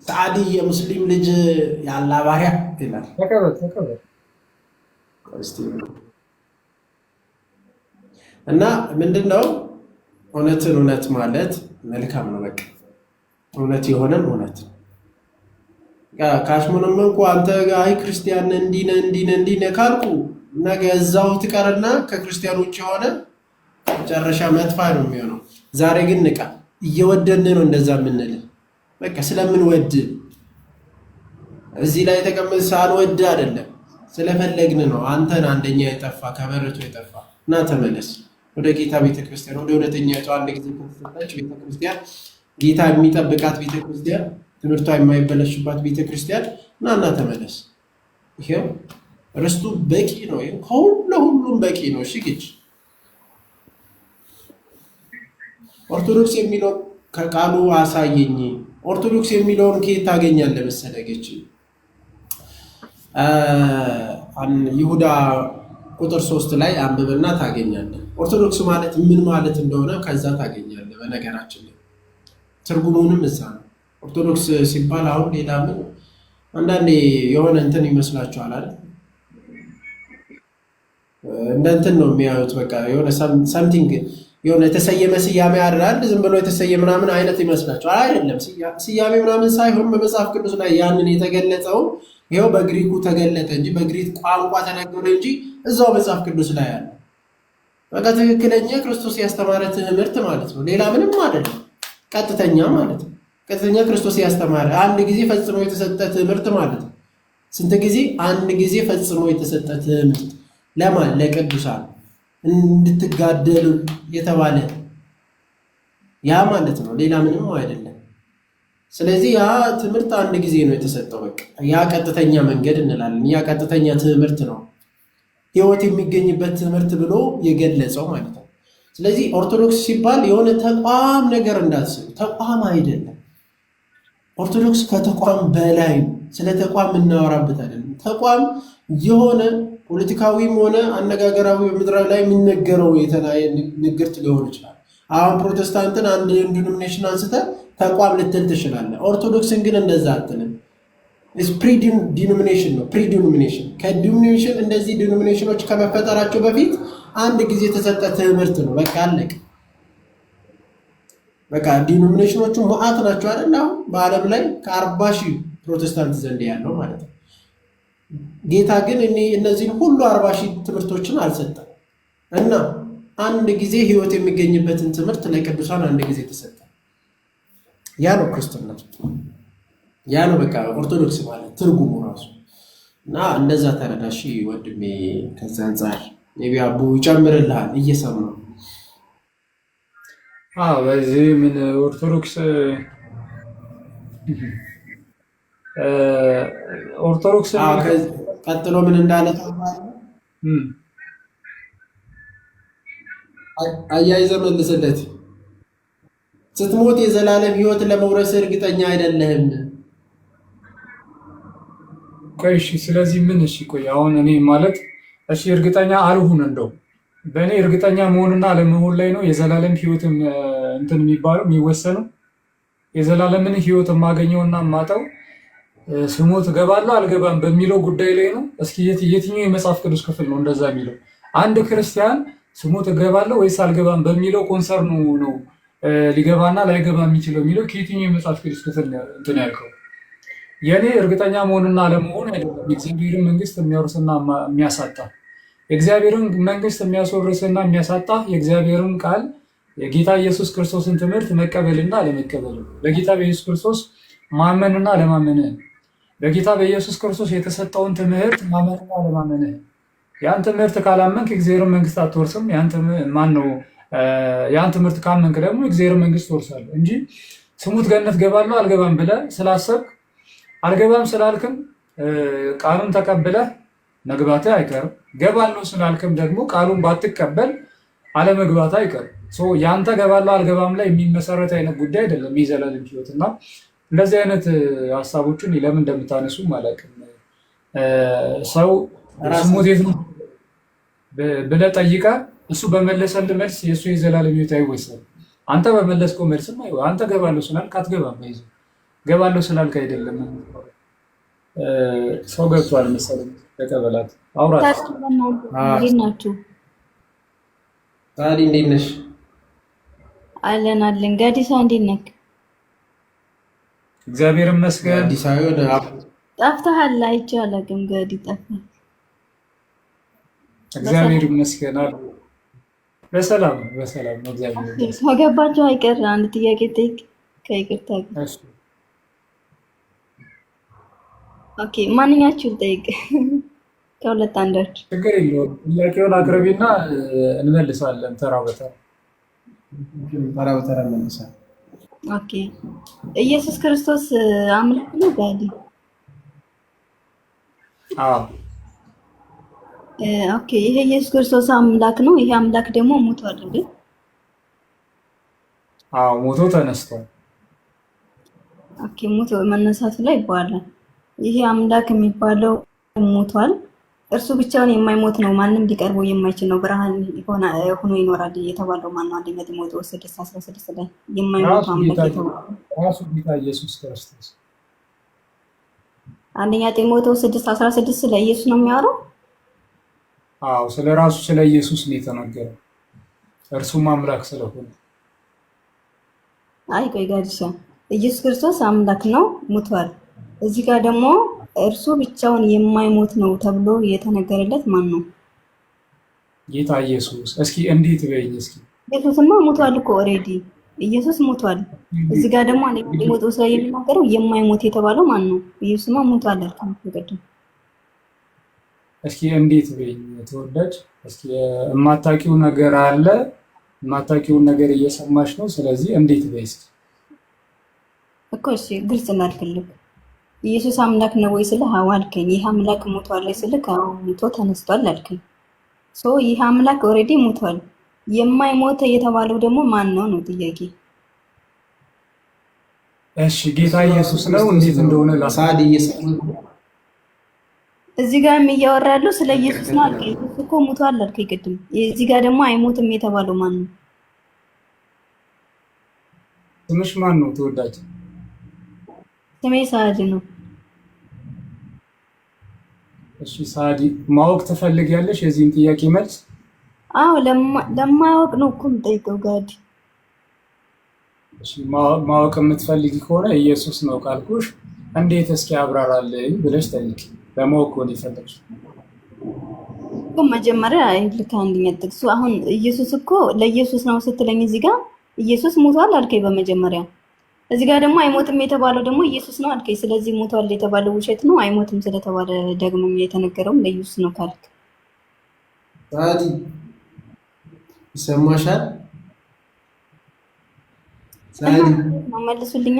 ሰዓዲ የሙስሊም ልጅ ያላ ባሪያ ይላል። እና ምንድን ነው እውነትን እውነት ማለት መልካም ነው። በቃ እውነት የሆነን እውነት ካሽሙንም እንኳ አንተ አይ ክርስቲያን እንዲነ ካልኩ ነገ እዛው ትቀርና ከክርስቲያን ውጭ የሆነ መጨረሻ መጥፋ ነው የሚሆነው። ዛሬ ግን ንቃ፣ እየወደድን ነው እንደዛ የምንል በቃ ስለምንወድ እዚህ ላይ ተቀምጥ ሳንወድ አይደለም ስለፈለግን ነው። አንተን አንደኛ የጠፋ ከበረቱ የጠፋ እና ተመለስ ወደ ጌታ ቤተክርስቲያን፣ ወደ እውነተኛቷ አንድ ጊዜ ከተሰጠች ቤተክርስቲያን፣ ጌታ የሚጠብቃት ቤተክርስቲያን፣ ትምህርቷ የማይበለሽባት ቤተክርስቲያን እና ተመለስ። ይሄው ርስቱ በቂ ነው። ይሄው ሁሉም በቂ ነው። እሺ ግጭ ኦርቶዶክስ የሚለው ከቃሉ አሳየኝ። ኦርቶዶክስ የሚለውን ከየት ታገኛለህ መሰለህ? ግጭ ይሁዳ ቁጥር 3 ላይ አንብብና ታገኛለህ። ኦርቶዶክስ ማለት ምን ማለት እንደሆነ ከዛ ታገኛለህ። በነገራችን ላይ ትርጉሙንም እዛ ነው። ኦርቶዶክስ ሲባል አሁን ሌላ ምን አንዳንዴ የሆነ እንትን ይመስላችኋል አይደል? እንደ እንትን ነው የሚያዩት። በቃ የሆነ ሳምቲንግ የሆነ የተሰየመ ስያሜ አይደል? ዝም ብሎ የተሰየመ ምናምን አይነት ይመስላችኋል። አይደለም። ስያሜ ምናምን ሳይሆን በመጽሐፍ ቅዱስ ላይ ያንን የተገለጸው ይኸው በግሪኩ ተገለጠ እንጂ በግሪክ ቋንቋ ተነገረ እንጂ እዛው መጽሐፍ ቅዱስ ላይ ያለ በቃ ትክክለኛ ክርስቶስ ያስተማረ ትምህርት ማለት ነው። ሌላ ምንም አይደለም። ቀጥተኛ ማለት ነው። ቀጥተኛ ክርስቶስ ያስተማረ አንድ ጊዜ ፈጽሞ የተሰጠ ትምህርት ማለት ነው። ስንት ጊዜ? አንድ ጊዜ ፈጽሞ የተሰጠ ትምህርት ለማን? ለቅዱሳን እንድትጋደሉ የተባለ ያ ማለት ነው። ሌላ ምንም አይደለም። ስለዚህ ያ ትምህርት አንድ ጊዜ ነው የተሰጠው። በቃ ያ ቀጥተኛ መንገድ እንላለን። ያ ቀጥተኛ ትምህርት ነው፣ ሕይወት የሚገኝበት ትምህርት ብሎ የገለጸው ማለት ነው። ስለዚህ ኦርቶዶክስ ሲባል የሆነ ተቋም ነገር እንዳትስሉ፣ ተቋም አይደለም። ኦርቶዶክስ ከተቋም በላይ ነው። ስለ ተቋም እናወራበት አይደለም። ተቋም የሆነ ፖለቲካዊም ሆነ አነጋገራዊ በምድራዊ ላይ የሚነገረው የተለያየ ንግርት ሊሆን ይችላል። አሁን ፕሮቴስታንትን አንድ ዲኖሚኔሽን አንስተህ ተቋም ልትል ትችላለህ። ኦርቶዶክስን ግን እንደዛ አትልም። ዲኖሚኔሽን ነው። ዲኖሚኔሽን ከዲኖሚኔሽን እንደዚህ ዲኖሚኔሽኖች ከመፈጠራቸው በፊት አንድ ጊዜ የተሰጠ ትምህርት ነው። በቃ አለቅ። በቃ ዲኖሚኔሽኖቹ መዓት ናቸው አይደል? አሁን በዓለም ላይ ከ40 ሺህ ፕሮቴስታንት ዘንድ ያለው ማለት ነው። ጌታ ግን እነዚህን ሁሉ 40 ሺህ ትምህርቶችን አልሰጠም እና አንድ ጊዜ ሕይወት የሚገኝበትን ትምህርት ለቅዱሳን አንድ ጊዜ ተሰጠ። ያ ነው ክርስትና፣ ያ ነው በቃ ኦርቶዶክስ ማለት ትርጉሙ ራሱ። እና እንደዛ ተረዳሽ ወንድሜ። ከዛ አንጻር ነቢ አቡ ይጨምርልሃል እየሰማ በዚህ ምን ኦርቶዶክስ ቀጥሎ ምን እንዳለ አያይዘህ መልስለት። ስትሞት የዘላለም ሕይወት ለመውረስ እርግጠኛ አይደለህም። ቆይ እሺ፣ ስለዚህ ምን? እሺ ቆይ አሁን እኔ ማለት እሺ እርግጠኛ አልሁን፣ እንደው በእኔ እርግጠኛ መሆንና አለመሆን ላይ ነው የዘላለም ሕይወት እንትን የሚባለው የሚወሰነው። የዘላለምን ሕይወት የማገኘውና የማጣው ስሞት እገባለሁ አልገባም በሚለው ጉዳይ ላይ ነው። እስኪ የትኛው የመጽሐፍ ቅዱስ ክፍል ነው እንደዛ የሚለው? አንድ ክርስቲያን ስሞት እገባለሁ ወይስ አልገባም በሚለው ኮንሰርኑ ነው ሊገባና ላይገባ የሚችለው የሚለው ከየትኛው የመጽሐፍ ቅዱስ ክፍል እንትን ያልከው? የኔ እርግጠኛ መሆንና አለመሆን አይደለም የእግዚአብሔርን መንግስት የሚያወርስና የሚያሳጣ፣ የእግዚአብሔርን መንግስት የሚያስወርስና የሚያሳጣ የእግዚአብሔርን ቃል የጌታ ኢየሱስ ክርስቶስን ትምህርት መቀበልና አለመቀበል፣ በጌታ በኢየሱስ ክርስቶስ ማመንና አለማመን፣ በጌታ በኢየሱስ ክርስቶስ የተሰጠውን ትምህርት ማመንና አለማመን። ያን ትምህርት ካላመንክ የእግዚአብሔርን መንግስት አትወርስም። ያን ትምህርት ካመንክ ደግሞ የእግዚአብሔር መንግስት ትወርሳለህ እንጂ ስሙት ገነት ገባለሁ አልገባም ብለህ ስላሰብክ አልገባም ስላልክም ቃሉን ተቀብለህ መግባትህ አይቀርም። ገባለሁ ስላልክም ደግሞ ቃሉን ባትቀበል አለመግባትህ አይቀርም። ያንተ ገባለሁ አልገባም ላይ የሚመሰረት አይነት ጉዳይ አይደለም የዘላለም ሕይወት እና እንደዚህ አይነት ሀሳቦችን ለምን እንደምታነሱም አላውቅም። ሰው ስሙት የት ነው ብለህ ጠይቀህ እሱ በመለሰልህ መልስ የእሱ የዘላለም ሕይወት አይወሰንም። አንተ በመለስከው መልስም አንተ ገባለሁ ስላልክ አትገባም። ይዘው ገባለሁ ስላልክ አይደለም። ሰው ገብቷል መሰለኝ ተቀበላት። አውራት እንዴት ናችሁ? ታዲ እንዴት ነሽ? አለን አለን። ጋዲሳ እንዴት ነህ? እግዚአብሔር ይመስገን። አዲስ አበባ ጠፍተሃል፣ አይቼ አላውቅም። ጋዲ ጠፍተሃል። እግዚአብሔር ይመስገን አሉ። በሰላም በሰላም ነው። እግዚአብሔር ይመስገን። ከገባችሁ አይቀር አንድ ጥያቄ ጠይቅ ከይቅርታ ጋር። ኦኬ፣ ማንኛችሁ ጠይቅ? ከሁለት አንዳችሁ። ችግር የለውም። ጥያቄውን አቅርቢና እንመልሳለን ተራ በተራ እንመልሳለን። ኦኬ፣ ኢየሱስ ክርስቶስ አምላክ ነው ጋዲ? አዎ። ኦኬ፣ ይሄ ኢየሱስ ክርስቶስ አምላክ ነው። ይሄ አምላክ ደግሞ ሞቷል አይደል? አዎ፣ ሞቶ ተነስቷል። ኦኬ፣ ሞቶ መነሳቱ ላይ ይባላል። ይሄ አምላክ የሚባለው ሞቷል። እርሱ ብቻውን የማይሞት ነው፣ ማንም ሊቀርበው የማይችል ነው፣ ብርሃን ሆኖ ይኖራል የተባለው ማነው? አንደኛ ጢሞቴዎስ 6:16 ላይ የማይሞት አምላክ የተባለው ራሱ ጌታ ኢየሱስ ክርስቶስ። አንደኛ ጢሞቴዎስ 6:16 ላይ ኢየሱስ ነው የሚያወራው። አዎ፣ ስለ ራሱ ስለ ኢየሱስ ነው የተናገረው፣ እርሱም አምላክ ስለሆነ። አይ ቆይ ጋዲሻ፣ ኢየሱስ ክርስቶስ አምላክ ነው፣ ሞቷል። እዚህ ጋር ደግሞ እርሱ ብቻውን የማይሞት ነው ተብሎ የተነገረለት ማን ነው? ጌታ ኢየሱስ። እስኪ እንዴት በይኝ እስኪ። ኢየሱስማ ሞቷል እኮ ኦሬዲ፣ ኢየሱስ ሞቷል። እዚህ ጋር ደግሞ ጢሞቴዎስ ላይ የሚናገረው የማይሞት የተባለው ማን ነው? ኢየሱስማ ሞቷል አልከኝ ቅድም። እስኪ እንዴት በይኝ ተወዳጅ። እስኪ የማታውቂው ነገር አለ፣ የማታውቂውን ነገር እየሰማሽ ነው። ስለዚህ እንዴት በይ እስኪ እኮ። እሺ ግልጽ እናድርግልህ። ኢየሱስ አምላክ ነው ወይ ስልህ አዎ አልከኝ። ይህ አምላክ ሞቷል ወይ ስልህ አዎ ሞቶ ተነስቷል አልከኝ። ይህ አምላክ ኦልሬዲ ሞቷል። የማይሞት የተባለው ደግሞ ማን ነው ነው ጥያቄ። እሺ ጌታ ኢየሱስ ነው። እንዴት እንደሆነ ላሳድ እዚህ ጋር እያወራ ያለው ስለ ኢየሱስ ነው አልከኝ። ኢየሱስ እኮ ሞቷል አልከኝ ቅድም። እዚህ ጋር ደግሞ አይሞትም የተባለው ማን ነው? ስምሽ ማን ነው ተወዳጅ? ስሜ ሳዲ ነው። እሺ ሳዲ፣ ማወቅ ትፈልጊያለሽ የዚህን ጥያቄ መልስ? አዎ ለማያውቅ ነው እኮ የምጠይቀው ጋዲ። እሺ ማወቅ የምትፈልጊ ከሆነ ኢየሱስ ነው ካልኩሽ እንዴት እስኪ አብራራልኝ ብለሽ ጠይቂ። ለማወቅ ነው የፈለግሽ እኮ መጀመሪያ ልክ አንደኛ ጥቅሱ አሁን ኢየሱስ እኮ ለኢየሱስ ነው ስትለኝ እዚህ ጋር ኢየሱስ ሞቷል አልከኝ በመጀመሪያ። እዚህ ጋር ደግሞ አይሞትም የተባለው ደግሞ ኢየሱስ ነው አልከኝ። ስለዚህ ሞቷል የተባለው ውሸት ነው፣ አይሞትም ስለተባለ ደግሞ የተነገረው ለኢየሱስ ነው ካልክ ታዲ ይሰማሻል? ታዲ መልሱልኛ።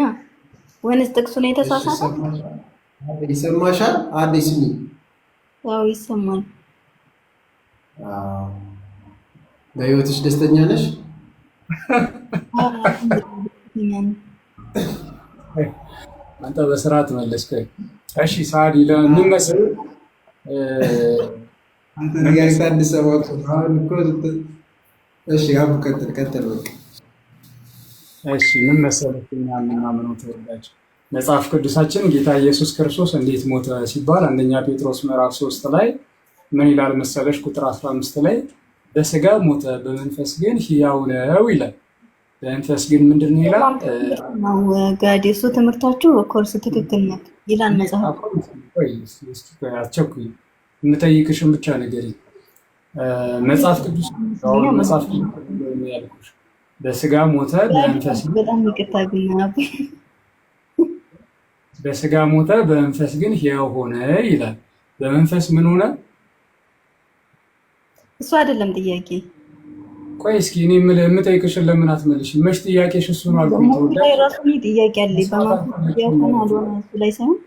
ወይንስ ጥቅሱ ነው የተሳሳተ? ይሰማሻል? አዲስ ነው። ያው ይሰማል። በህይወትሽ ደስተኛ ነሽ? አንተ በስርዓት መለስከኝ። እሺ ሳዲ ለምን መሰለህ አንተ ነገር ሳንሰማው አሁን እኮ እሺ አቡ ቀጥል በቃ። እሺ ምን መሰለህ እኛ የምናምነው ተወዳጅ መጽሐፍ ቅዱሳችን ጌታ ኢየሱስ ክርስቶስ እንዴት ሞተ ሲባል አንደኛ ጴጥሮስ ምዕራፍ 3 ላይ ምን ይላል መሰለሽ? ቁጥር 15 ላይ በስጋ ሞተ በመንፈስ ግን ሕያው ነው ይላል። በመንፈስ ግን ምንድን ነው ይላል? ጋዲ እሱ ትምህርታችሁ ኮርስ ትክክል ነው ይላል መጽሐፍ። አትቸኩይ፣ የምጠይቅሽን ብቻ ንገሪኝ። መጽሐፍ ቅዱስ መጽሐፍ ያልኩሽ በስጋ ሞተ በመንፈስ በጣም ይቅርታ ግን በስጋ ሞተ በመንፈስ ግን ሕያው ሆነ ይላል። በመንፈስ ምን ሆነ? እሱ አይደለም ጥያቄ። ቆይ እስኪ እኔ የምጠይቅሽን ለምን አትመልሽም? መች ጥያቄሽ እሱ ነው አልኩኝ። ተወዳጅ ራሱ ጥያቄ አለ። በመንፈስ ሕያው ሆነ አልሆነ እሱ ላይ ሳይሆን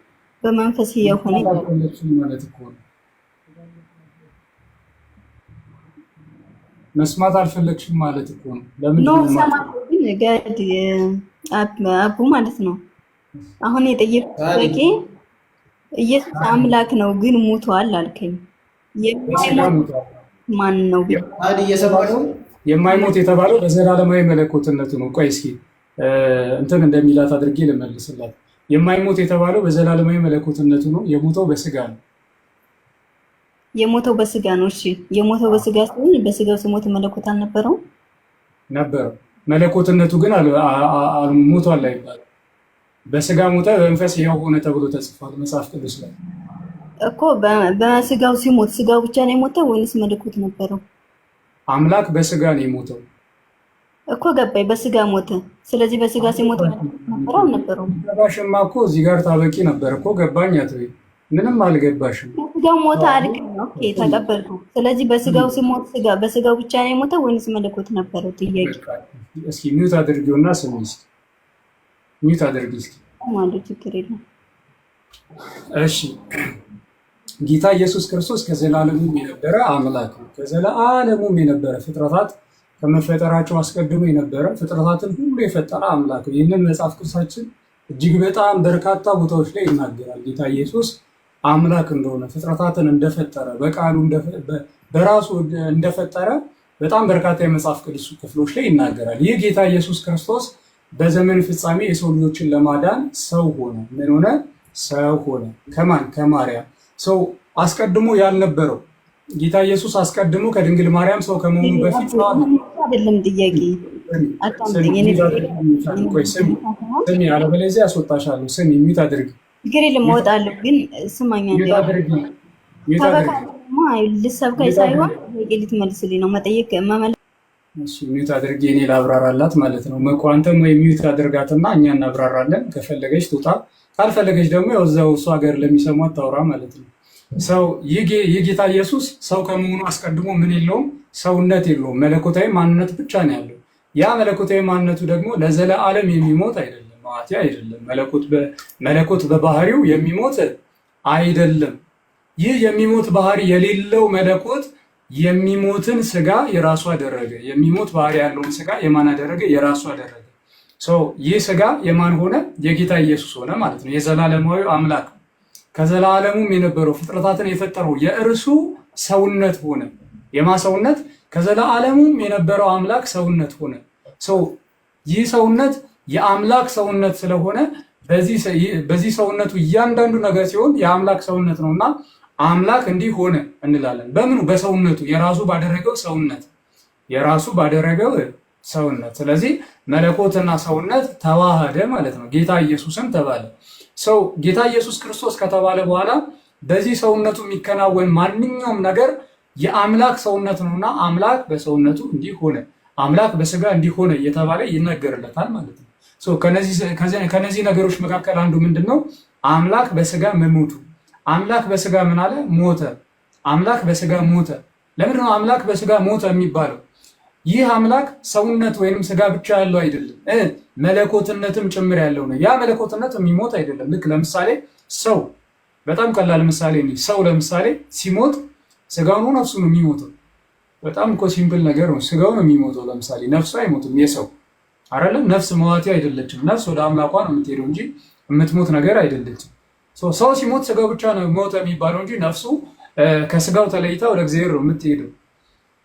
በመንፈስ ሕያው ሆነ ማለት እኮ ነው። መስማት አልፈለግሽም ማለት እኮ ነው። ለምን ኖ ሰማሁ፣ ግን ገድ አቡ ማለት ነው። አሁን የጠየቁት ጥያቄ ኢየሱስ አምላክ ነው ግን ሙቷል አልከኝ። የማይሞት ማን ነው? አዲ እየሰማሁ የማይሞት የተባለው በዘላለማዊ መለኮትነቱ ነው። ቆይ እስኪ እንትን እንደሚላት አድርጌ ልመልስላት። የማይሞት የተባለው በዘላለማዊ መለኮትነቱ ነው። የሞተው በስጋ ነው። የሞተው በስጋ ነው። እሺ የሞተው በስጋ ሲሆን በስጋው ሲሞት መለኮት አልነበረው? ነበረው። መለኮትነቱ ግን ሞቷል አይባልም። በስጋ ሞተ በመንፈስ ሕያው ሆነ ተብሎ ተጽፏል መጽሐፍ ቅዱስ ላይ እኮ። በስጋው ሲሞት ስጋው ብቻ ነው የሞተው ወይንስ መለኮት ነበረው? አምላክ በስጋ ነው የሞተው እኮ ገባኝ። በስጋ ሞተ። ስለዚህ በስጋ ሲሞት ነበር አልነበረው? ገባሽማ እኮ እዚህ ጋር ታበቂ ነበር እኮ። ገባኝ አትበይ። ምንም አልገባሽም። በስጋው ሞተ አልክ። ኦኬ ተቀበልኩ። ስለዚህ በስጋው ሲሞት በስጋው ብቻ ነው የሞተው ወይንስ መለኮት ነበረው? ጥያቄ እስኪ ሚውት አድርጊውና ስሚ። እስኪ ሚውት አድርጊ እስኪ ማለት ችግር የለም። እሺ ጌታ ኢየሱስ ክርስቶስ ከዘላለሙም የነበረ አምላክ ነው። ከዘላለሙም የነበረ ፍጥረታት ከመፈጠራቸው አስቀድሞ የነበረ ፍጥረታትን ሁሉ የፈጠረ አምላክ ነው። ይህንን መጽሐፍ ቅዱሳችን እጅግ በጣም በርካታ ቦታዎች ላይ ይናገራል። ጌታ ኢየሱስ አምላክ እንደሆነ ፍጥረታትን እንደፈጠረ በቃሉ በራሱ እንደፈጠረ በጣም በርካታ የመጽሐፍ ቅዱስ ክፍሎች ላይ ይናገራል። ይህ ጌታ ኢየሱስ ክርስቶስ በዘመን ፍጻሜ የሰው ልጆችን ለማዳን ሰው ሆነ። ምን ሆነ? ሰው ሆነ። ከማን? ከማርያም። ሰው አስቀድሞ ያልነበረው ጌታ ኢየሱስ አስቀድሞ ከድንግል ማርያም ሰው ከመሆኑ በፊት አይደለም። ጥያቄ ስሚ፣ አለበለዚያ ያስወጣሻለሁ። ስሚ፣ ሚውት አድርጊ። ችግር የለም እወጣለሁ፣ ግን ስማኛ ልሰብከኝ ሳይሆን ልትመልስልኝ ነው መጠየቅ መመለስ። ሚውት አድርጊ፣ እኔ ላብራራላት ማለት ነው። አንተም ወይ ሚውት አድርጋትና እኛ እናብራራለን። ከፈለገች ትውጣ፣ ካልፈለገች ደግሞ ያው እዛው እሱ ሀገር ለሚሰሟት ታውራ ማለት ነው። ሰው ይህ ጌታ ኢየሱስ ሰው ከመሆኑ አስቀድሞ ምን የለውም? ሰውነት የለውም። መለኮታዊ ማንነት ብቻ ነው ያለው። ያ መለኮታዊ ማንነቱ ደግሞ ለዘለዓለም የሚሞት አይደለም፣ ማለቴ አይደለም። መለኮት በባህሪው የሚሞት አይደለም። ይህ የሚሞት ባህሪ የሌለው መለኮት የሚሞትን ስጋ የራሱ አደረገ። የሚሞት ባህሪ ያለውን ስጋ የማን አደረገ? የራሱ አደረገ። ይህ ስጋ የማን ሆነ? የጌታ ኢየሱስ ሆነ ማለት ነው። የዘላለማዊ አምላክ ከዘላለሙም የነበረው ፍጥረታትን የፈጠረው የእርሱ ሰውነት ሆነ። የማ ሰውነት? ከዘላለሙም የነበረው አምላክ ሰውነት ሆነ። ይህ ሰውነት የአምላክ ሰውነት ስለሆነ በዚህ ሰውነቱ እያንዳንዱ ነገር ሲሆን የአምላክ ሰውነት ነው እና አምላክ እንዲህ ሆነ እንላለን። በምኑ? በሰውነቱ የራሱ ባደረገው ሰውነት። ስለዚህ መለኮትና ሰውነት ተዋሃደ ማለት ነው። ጌታ ኢየሱስም ተባለ። ጌታ ኢየሱስ ክርስቶስ ከተባለ በኋላ በዚህ ሰውነቱ የሚከናወን ማንኛውም ነገር የአምላክ ሰውነት ነውና አምላክ በሰውነቱ እንዲህ ሆነ፣ አምላክ በስጋ እንዲህ ሆነ እየተባለ ይነገርለታል ማለት ነው። ከነዚህ ነገሮች መካከል አንዱ ምንድን ነው? አምላክ በስጋ መሞቱ። አምላክ በስጋ ምን አለ? ሞተ። አምላክ በስጋ ሞተ። ለምንድን ነው አምላክ በስጋ ሞተ የሚባለው? ይህ አምላክ ሰውነት ወይንም ስጋ ብቻ ያለው አይደለም፣ መለኮትነትም ጭምር ያለው ነው። ያ መለኮትነት የሚሞት አይደለም። ልክ ለምሳሌ ሰው፣ በጣም ቀላል ምሳሌ ነው። ሰው ለምሳሌ ሲሞት ስጋው ነው ነፍሱ ነው የሚሞተው? በጣም እኮ ሲምፕል ነገር ነው። ስጋው ነው የሚሞተው። ለምሳሌ ነፍሱ አይሞትም። የሰው አይደለም። ነፍስ መዋቲ አይደለችም። ነፍስ ወደ አምላኳ ነው የምትሄደው እንጂ የምትሞት ነገር አይደለችም። ሰው ሲሞት ስጋው ብቻ ነው ሞተ የሚባለው እንጂ ነፍሱ ከስጋው ተለይታ ወደ እግዚአብሔር ነው የምትሄደው።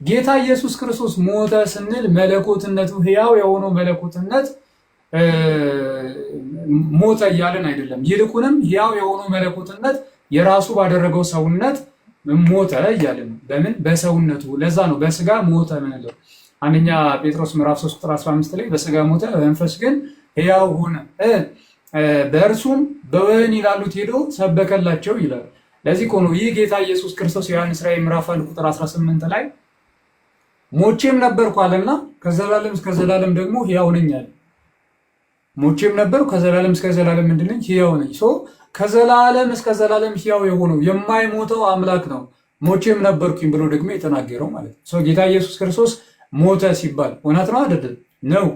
ጌታ ኢየሱስ ክርስቶስ ሞተ ስንል መለኮትነቱ ሕያው የሆነው መለኮትነት ሞተ እያለን አይደለም። ይልቁንም ሕያው የሆነው መለኮትነት የራሱ ባደረገው ሰውነት ሞተ እያለን ነው። በምን? በሰውነቱ። ለዛ ነው በስጋ ሞተ ምንለው። አንደኛ ጴጥሮስ ምዕራፍ 3 ቁጥር 15 ላይ በስጋ ሞተ በመንፈስ ግን ሕያው ሆነ፣ በእርሱም በወህኒ ላሉት ሄዶ ሰበከላቸው ይላል። ለዚህ እኮ ነው ይህ ጌታ ኢየሱስ ክርስቶስ ዮሐንስ ራዕይ ምዕራፍ 1 ቁጥር 18 ላይ ሞቼም ነበርኩ አለና ከዘላለም እስከ ዘላለም ደግሞ ሕያው ነኝ አለ። ሞቼም ነበርኩ ከዘላለም እስከ ዘላለም ምንድን ነኝ? ሕያው ነኝ። ከዘላለም እስከ ዘላለም ሕያው የሆነው የማይሞተው አምላክ ነው ሞቼም ነበርኩኝ ብሎ ደግሞ የተናገረው ማለት ነው። ጌታ ኢየሱስ ክርስቶስ ሞተ ሲባል እውነት ነው አይደለም? ነው።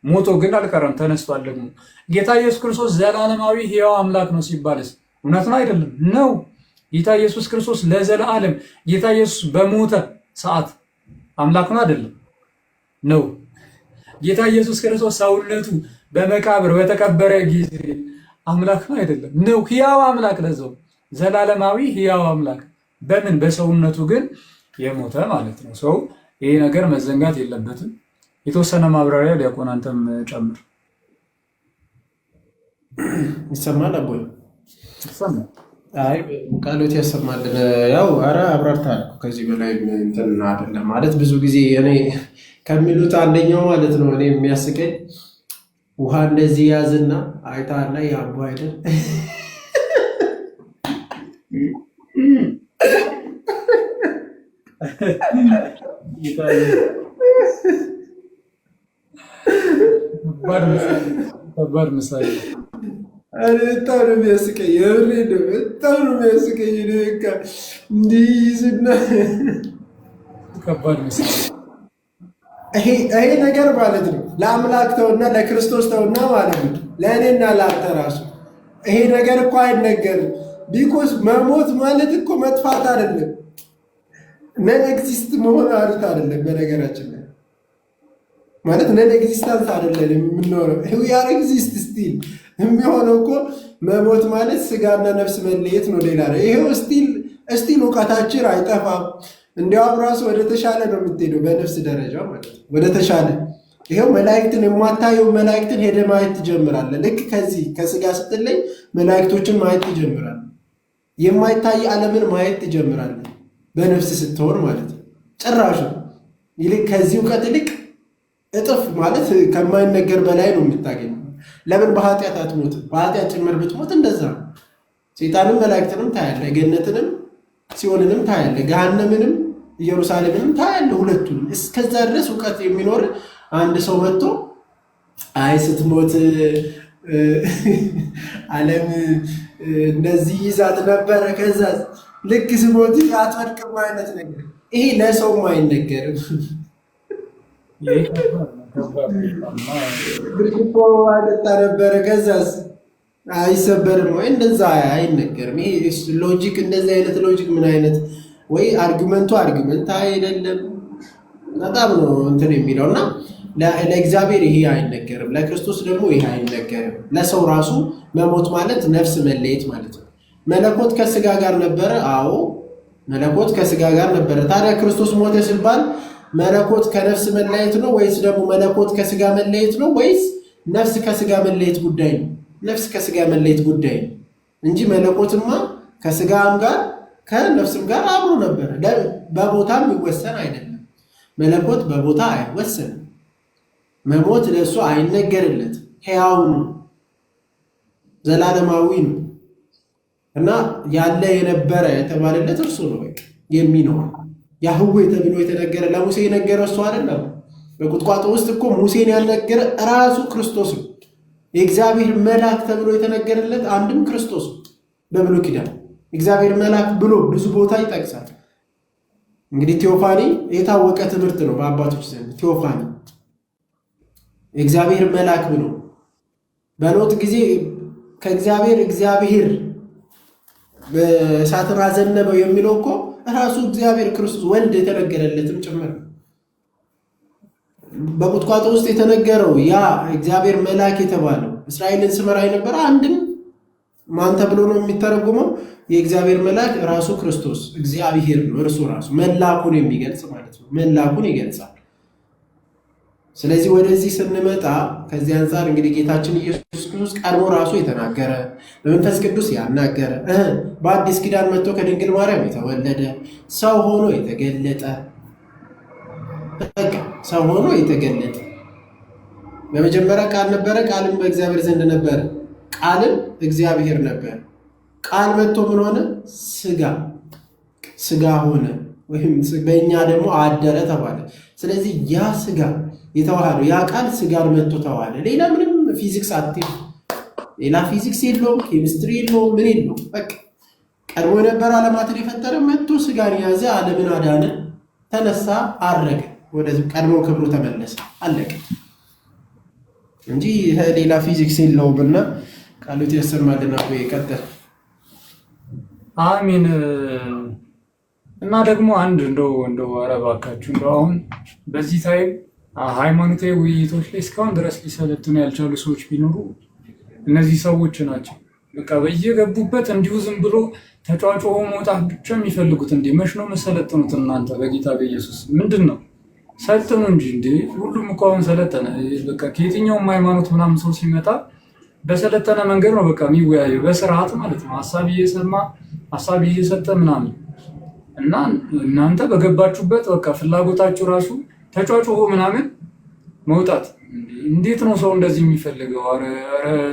ሞቶ ግን አልቀረም፣ ተነስቷል። ደግሞ ጌታ ኢየሱስ ክርስቶስ ዘላለማዊ ሕያው አምላክ ነው ሲባልስ እውነት ነው አይደለም? ነው። ጌታ ኢየሱስ ክርስቶስ ለዘላለም ጌታ ኢየሱስ በሞተ ሰዓት አምላክ ነው አይደለም? ነው። ጌታ ኢየሱስ ክርስቶስ ሰውነቱ በመቃብር በተቀበረ ጊዜ አምላክ ነው አይደለም? ነው። ሕያው አምላክ ለዘው ዘላለማዊ ሕያው አምላክ በምን በሰውነቱ ግን የሞተ ማለት ነው። ሰው ይሄ ነገር መዘንጋት የለበትም። የተወሰነ ማብራሪያ ዲያቆን አንተም ጨምር። ይሰማል አቦይ? ይሰማል። አይ ቃሎት ያሰማልን። ያው ኧረ አብራርተሃል እኮ ከዚህ በላይ እንትን አይደለም ማለት ብዙ ጊዜ እኔ ከሚሉት አንደኛው ማለት ነው እኔ የሚያስቀኝ ውሃ እንደዚህ ያዝና አይተሃል ላይ አቦ አይደል ከባድ ምሳሌ በጣም ነው የሚያስቀኝ። የምሬን ነው፣ በጣም ነው የሚያስቀኝ። እንዲህ ይዝና ከባድ ምሳሌ ይሄ ነገር ማለት ነው ለአምላክ ተውና ለክርስቶስ ተውና ማለት ነው ለእኔና ለአንተ ራሱ ይሄ ነገር እኮ አይነገርም። ቢኮዝ መሞት ማለት እኮ መጥፋት አይደለም፣ ነን ኤግዚስት መሆን አርት አይደለም። በነገራችን ላይ ማለት ነን ኤግዚስታንስ አይደለም የምንኖረው፣ ዊ አር ኤግዚስት ስቲል። የሚሆነው እኮ መሞት ማለት ስጋና ነፍስ መለየት ነው፣ ሌላ ነው። ይሄው ስቲል እውቀታችን አይጠፋም። እንዲያውም ራሱ ወደ ተሻለ ነው የምትሄደው በነፍስ ደረጃ ማለት ነው፣ ወደ ተሻለ። ይሄው መላእክትን የማታየው መላእክትን ሄደ ማየት ትጀምራለህ። ልክ ከዚህ ከስጋ ስትለይ መላእክቶችን ማየት ትጀምራለህ። የማይታይ ዓለምን ማየት ትጀምራለህ በነፍስ ስትሆን ማለት ነው። ጭራሽ ይልቅ ከዚህ እውቀት ይልቅ እጥፍ ማለት ከማይነገር በላይ ነው የምታገኘው። ለምን በኃጢአት አትሞትም? በኃጢአት ጭምር ብትሞት እንደዛ ነው። ሰይጣንም መላእክትንም ታያለህ፣ ገነትንም ሲኦልንም ታያለህ፣ ገሃነምንም ኢየሩሳሌምንም ታያለህ፣ ሁለቱንም። እስከዛ ድረስ እውቀት የሚኖር አንድ ሰው መጥቶ አይ ስትሞት ዓለም እንደዚህ ይዛት ነበረ ከዛ ልክ ስሞት አትወድቅም አይነት ነገር ይሄ ለሰውም አይነገርም። ብርጭቆ አጠጣ ነበረ ከዛስ አይሰበርም ወይ? እንደዛ አይነገርም። ይሄ ሎጂክ፣ እንደዚህ አይነት ሎጂክ ምን አይነት ወይ አርጊመንቱ አርጊመንት አይደለም። በጣም ነው እንትን የሚለው እና ለእግዚአብሔር ይሄ አይነገርም፣ ለክርስቶስ ደግሞ ይሄ አይነገርም። ለሰው ራሱ መሞት ማለት ነፍስ መለየት ማለት ነው። መለኮት ከስጋ ጋር ነበረ። አዎ መለኮት ከስጋ ጋር ነበረ። ታዲያ ክርስቶስ ሞተ ሲባል መለኮት ከነፍስ መለየት ነው ወይስ ደግሞ መለኮት ከስጋ መለየት ነው ወይስ ነፍስ ከስጋ መለየት ጉዳይ ነው? ነፍስ ከስጋ መለየት ጉዳይ ነው እንጂ መለኮትማ ከስጋም ጋር ከነፍስም ጋር አብሮ ነበረ። በቦታም ይወሰን አይደለም። መለኮት በቦታ አይወሰንም። መሞት ለእሱ አይነገርለት። ሕያው ነው፣ ዘላለማዊ ነው እና ያለ የነበረ የተባለለት እርሱ ነው። የሚኖር ያህዌ ተብሎ የተነገረ ለሙሴ የነገረ እሱ አይደለም። በቁጥቋጦ ውስጥ እኮ ሙሴን ያልነገረ ራሱ ክርስቶስ ነው። የእግዚአብሔር መልአክ ተብሎ የተነገረለት አንድም ክርስቶስ ነው። በብሉይ ኪዳን እግዚአብሔር መልአክ ብሎ ብዙ ቦታ ይጠቅሳል። እንግዲህ ቴዎፋኒ የታወቀ ትምህርት ነው በአባቶች ዘንድ። ቴዎፋኒ የእግዚአብሔር መልአክ ብሎ በሎጥ ጊዜ እግዚአብሔር በእሳትን አዘነበው የሚለው እኮ ራሱ እግዚአብሔር ክርስቶስ ወልድ የተነገረለትም ጭምር ነው። በቁጥቋጦ ውስጥ የተነገረው ያ እግዚአብሔር መልአክ የተባለው እስራኤልን ስመራ የነበረ አንድም ማን ተብሎ ነው የሚተረጉመው? የእግዚአብሔር መልአክ ራሱ ክርስቶስ እግዚአብሔር ነው። እርሱ ራሱ መላኩን የሚገልጽ ማለት ነው። መላኩን ይገልጻል። ስለዚህ ወደዚህ ስንመጣ ከዚህ አንጻር እንግዲህ ጌታችን ኢየሱስ ክርስቶስ ቀድሞ ራሱ የተናገረ በመንፈስ ቅዱስ ያናገረ በአዲስ ኪዳን መጥቶ ከድንግል ማርያም የተወለደ ሰው ሆኖ የተገለጠ ሰው ሆኖ የተገለጠ በመጀመሪያ ቃል ነበረ፣ ቃልም በእግዚአብሔር ዘንድ ነበረ፣ ቃልም እግዚአብሔር ነበር። ቃል መጥቶ ምን ሆነ? ስጋ ሆነ፣ ወይም በእኛ ደግሞ አደረ ተባለ። ስለዚህ ያ ስጋ የተዋሃደው ያ ቃል ስጋን መጥቶ ተዋሃደ። ሌላ ምንም ፊዚክስ ሌላ ፊዚክስ የለውም፣ ኬሚስትሪ የለውም፣ ምን የለውም። በቃ ቀድሞ የነበረ ዓለማትን የፈጠረ መጥቶ ስጋን ያዘ፣ ዓለምን አዳነ፣ ተነሳ፣ አረገ፣ ወደ ቀድሞ ክብሩ ተመለሰ፣ አለቀ እንጂ ሌላ ፊዚክስ የለውምና ቃሉት ያሰማልና ወይ ቀጥል። አሚን። እና ደግሞ አንድ እንደው ኧረ እባካችሁ እንደው አሁን በዚህ ታይም ሃይማኖታዊ ውይይቶች ላይ እስካሁን ድረስ ሊሰለጥኑ ያልቻሉ ሰዎች ቢኖሩ እነዚህ ሰዎች ናቸው። በቃ በየገቡበት እንዲሁ ዝም ብሎ ተጫዋጭሆ መውጣት ብቻ የሚፈልጉት እንዴ! መች ነው መሰለጥኑት እናንተ? በጌታ በኢየሱስ ምንድን ነው? ሰልጥኑ እንጂ እንዴ! ሁሉም እኮ አሁን ሰለጠነ። በቃ ከየትኛውም ሃይማኖት ምናምን ሰው ሲመጣ በሰለጠነ መንገድ ነው በቃ የሚወያየው፣ በስርዓት ማለት ነው። ሀሳብ እየሰማ ሀሳብ እየሰጠ ምናምን እና እናንተ በገባችሁበት በቃ ፍላጎታችሁ ራሱ ተጫዋጭሆ ምናምን መውጣት እንዴት ነው ሰው እንደዚህ የሚፈልገው? ኧረ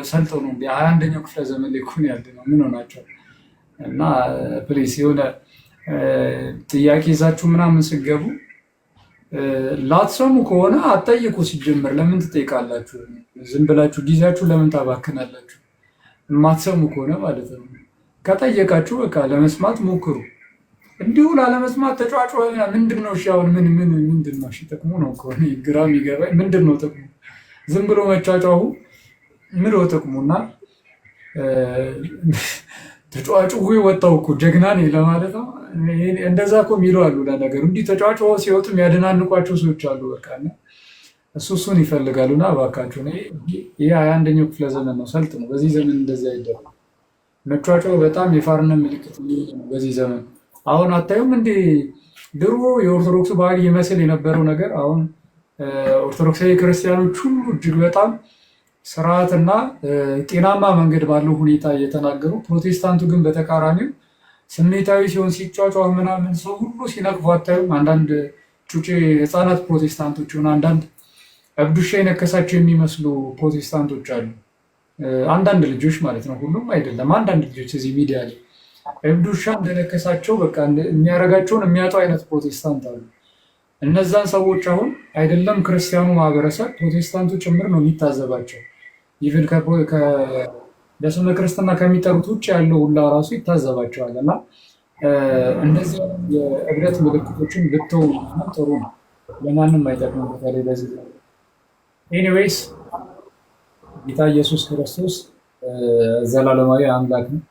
ሰልጥኑ እንዴ! 21ኛው ክፍለ ዘመን ላይ እኮ ነው ያለነው። ምን ሆናቸው? እና ፕሊስ የሆነ ጥያቄ ይዛችሁ ምናምን ስገቡ ላትሰሙ ከሆነ አትጠይቁ። ሲጀምር ለምን ትጠይቃላችሁ? ዝም ብላችሁ ጊዜያችሁ ለምን ታባክናላችሁ? የማትሰሙ ከሆነ ማለት ነው። ከጠየቃችሁ በቃ ለመስማት ሞክሩ። እንዲሁ ላለመስማት ተጫዋጭ ምንድን ነው? እሺ አሁን ምንድን ነው? እሺ ጥቅሙ ነው ከሆነ ግራ የሚገባኝ ምንድን ነው ጥቅሙ? ዝም ብሎ መጫጫሁ ምን ነው ጥቅሙና ተጫዋጩ ወጣው እኮ ጀግና ነኝ ለማለት ነው። እንደዛ እኮ የሚሉ አሉ። ለነገሩ እንዲህ ተጫዋጩ ሲወጡ የሚያደናንቋቸው ሰዎች አሉ። በቃ እሱን ይፈልጋሉና እባካችሁ ይሄ 21ኛው ክፍለ ዘመን ነው። ሰልጥ ነው። በዚህ ዘመን እንደዚህ አይደለም። መጫጫው በጣም የፋርነት ምልክት ነው በዚህ ዘመን። አሁን አታዩም እንዴ? ድሮ የኦርቶዶክስ ባህል ይመስል የነበረው ነገር አሁን ኦርቶዶክሳዊ ክርስቲያኖች ሁሉ እጅግ በጣም ስርዓትና ጤናማ መንገድ ባለው ሁኔታ እየተናገሩ፣ ፕሮቴስታንቱ ግን በተቃራኒው ስሜታዊ ሲሆን ሲጫጫ ምናምን ሰው ሁሉ ሲነቅፉ አታዩም? አንዳንድ ጩጬ ህፃናት ፕሮቴስታንቶች ሆነ አንዳንድ እብዱሻ የነከሳቸው የሚመስሉ ፕሮቴስታንቶች አሉ። አንዳንድ ልጆች ማለት ነው፣ ሁሉም አይደለም። አንዳንድ ልጆች እዚህ ሚዲያ ላይ እብዱሻ እንደነከሳቸው በቃ የሚያረጋቸውን የሚያጡ አይነት ፕሮቴስታንት አሉ። እነዛን ሰዎች አሁን አይደለም ክርስቲያኑ ማህበረሰብ ፕሮቴስታንቱ ጭምር ነው የሚታዘባቸው። ኢቭን በስመ ክርስትና ከሚጠሩት ውጭ ያለው ሁላ ራሱ ይታዘባቸዋል። እና እንደዚህ የእብደት ምልክቶችን ብተው ጥሩ ነው፣ ለማንም አይጠቅምም። በተለይ በዚህ ኤኒዌይስ ጌታ ኢየሱስ ክርስቶስ ዘላለማዊ አምላክ ነው።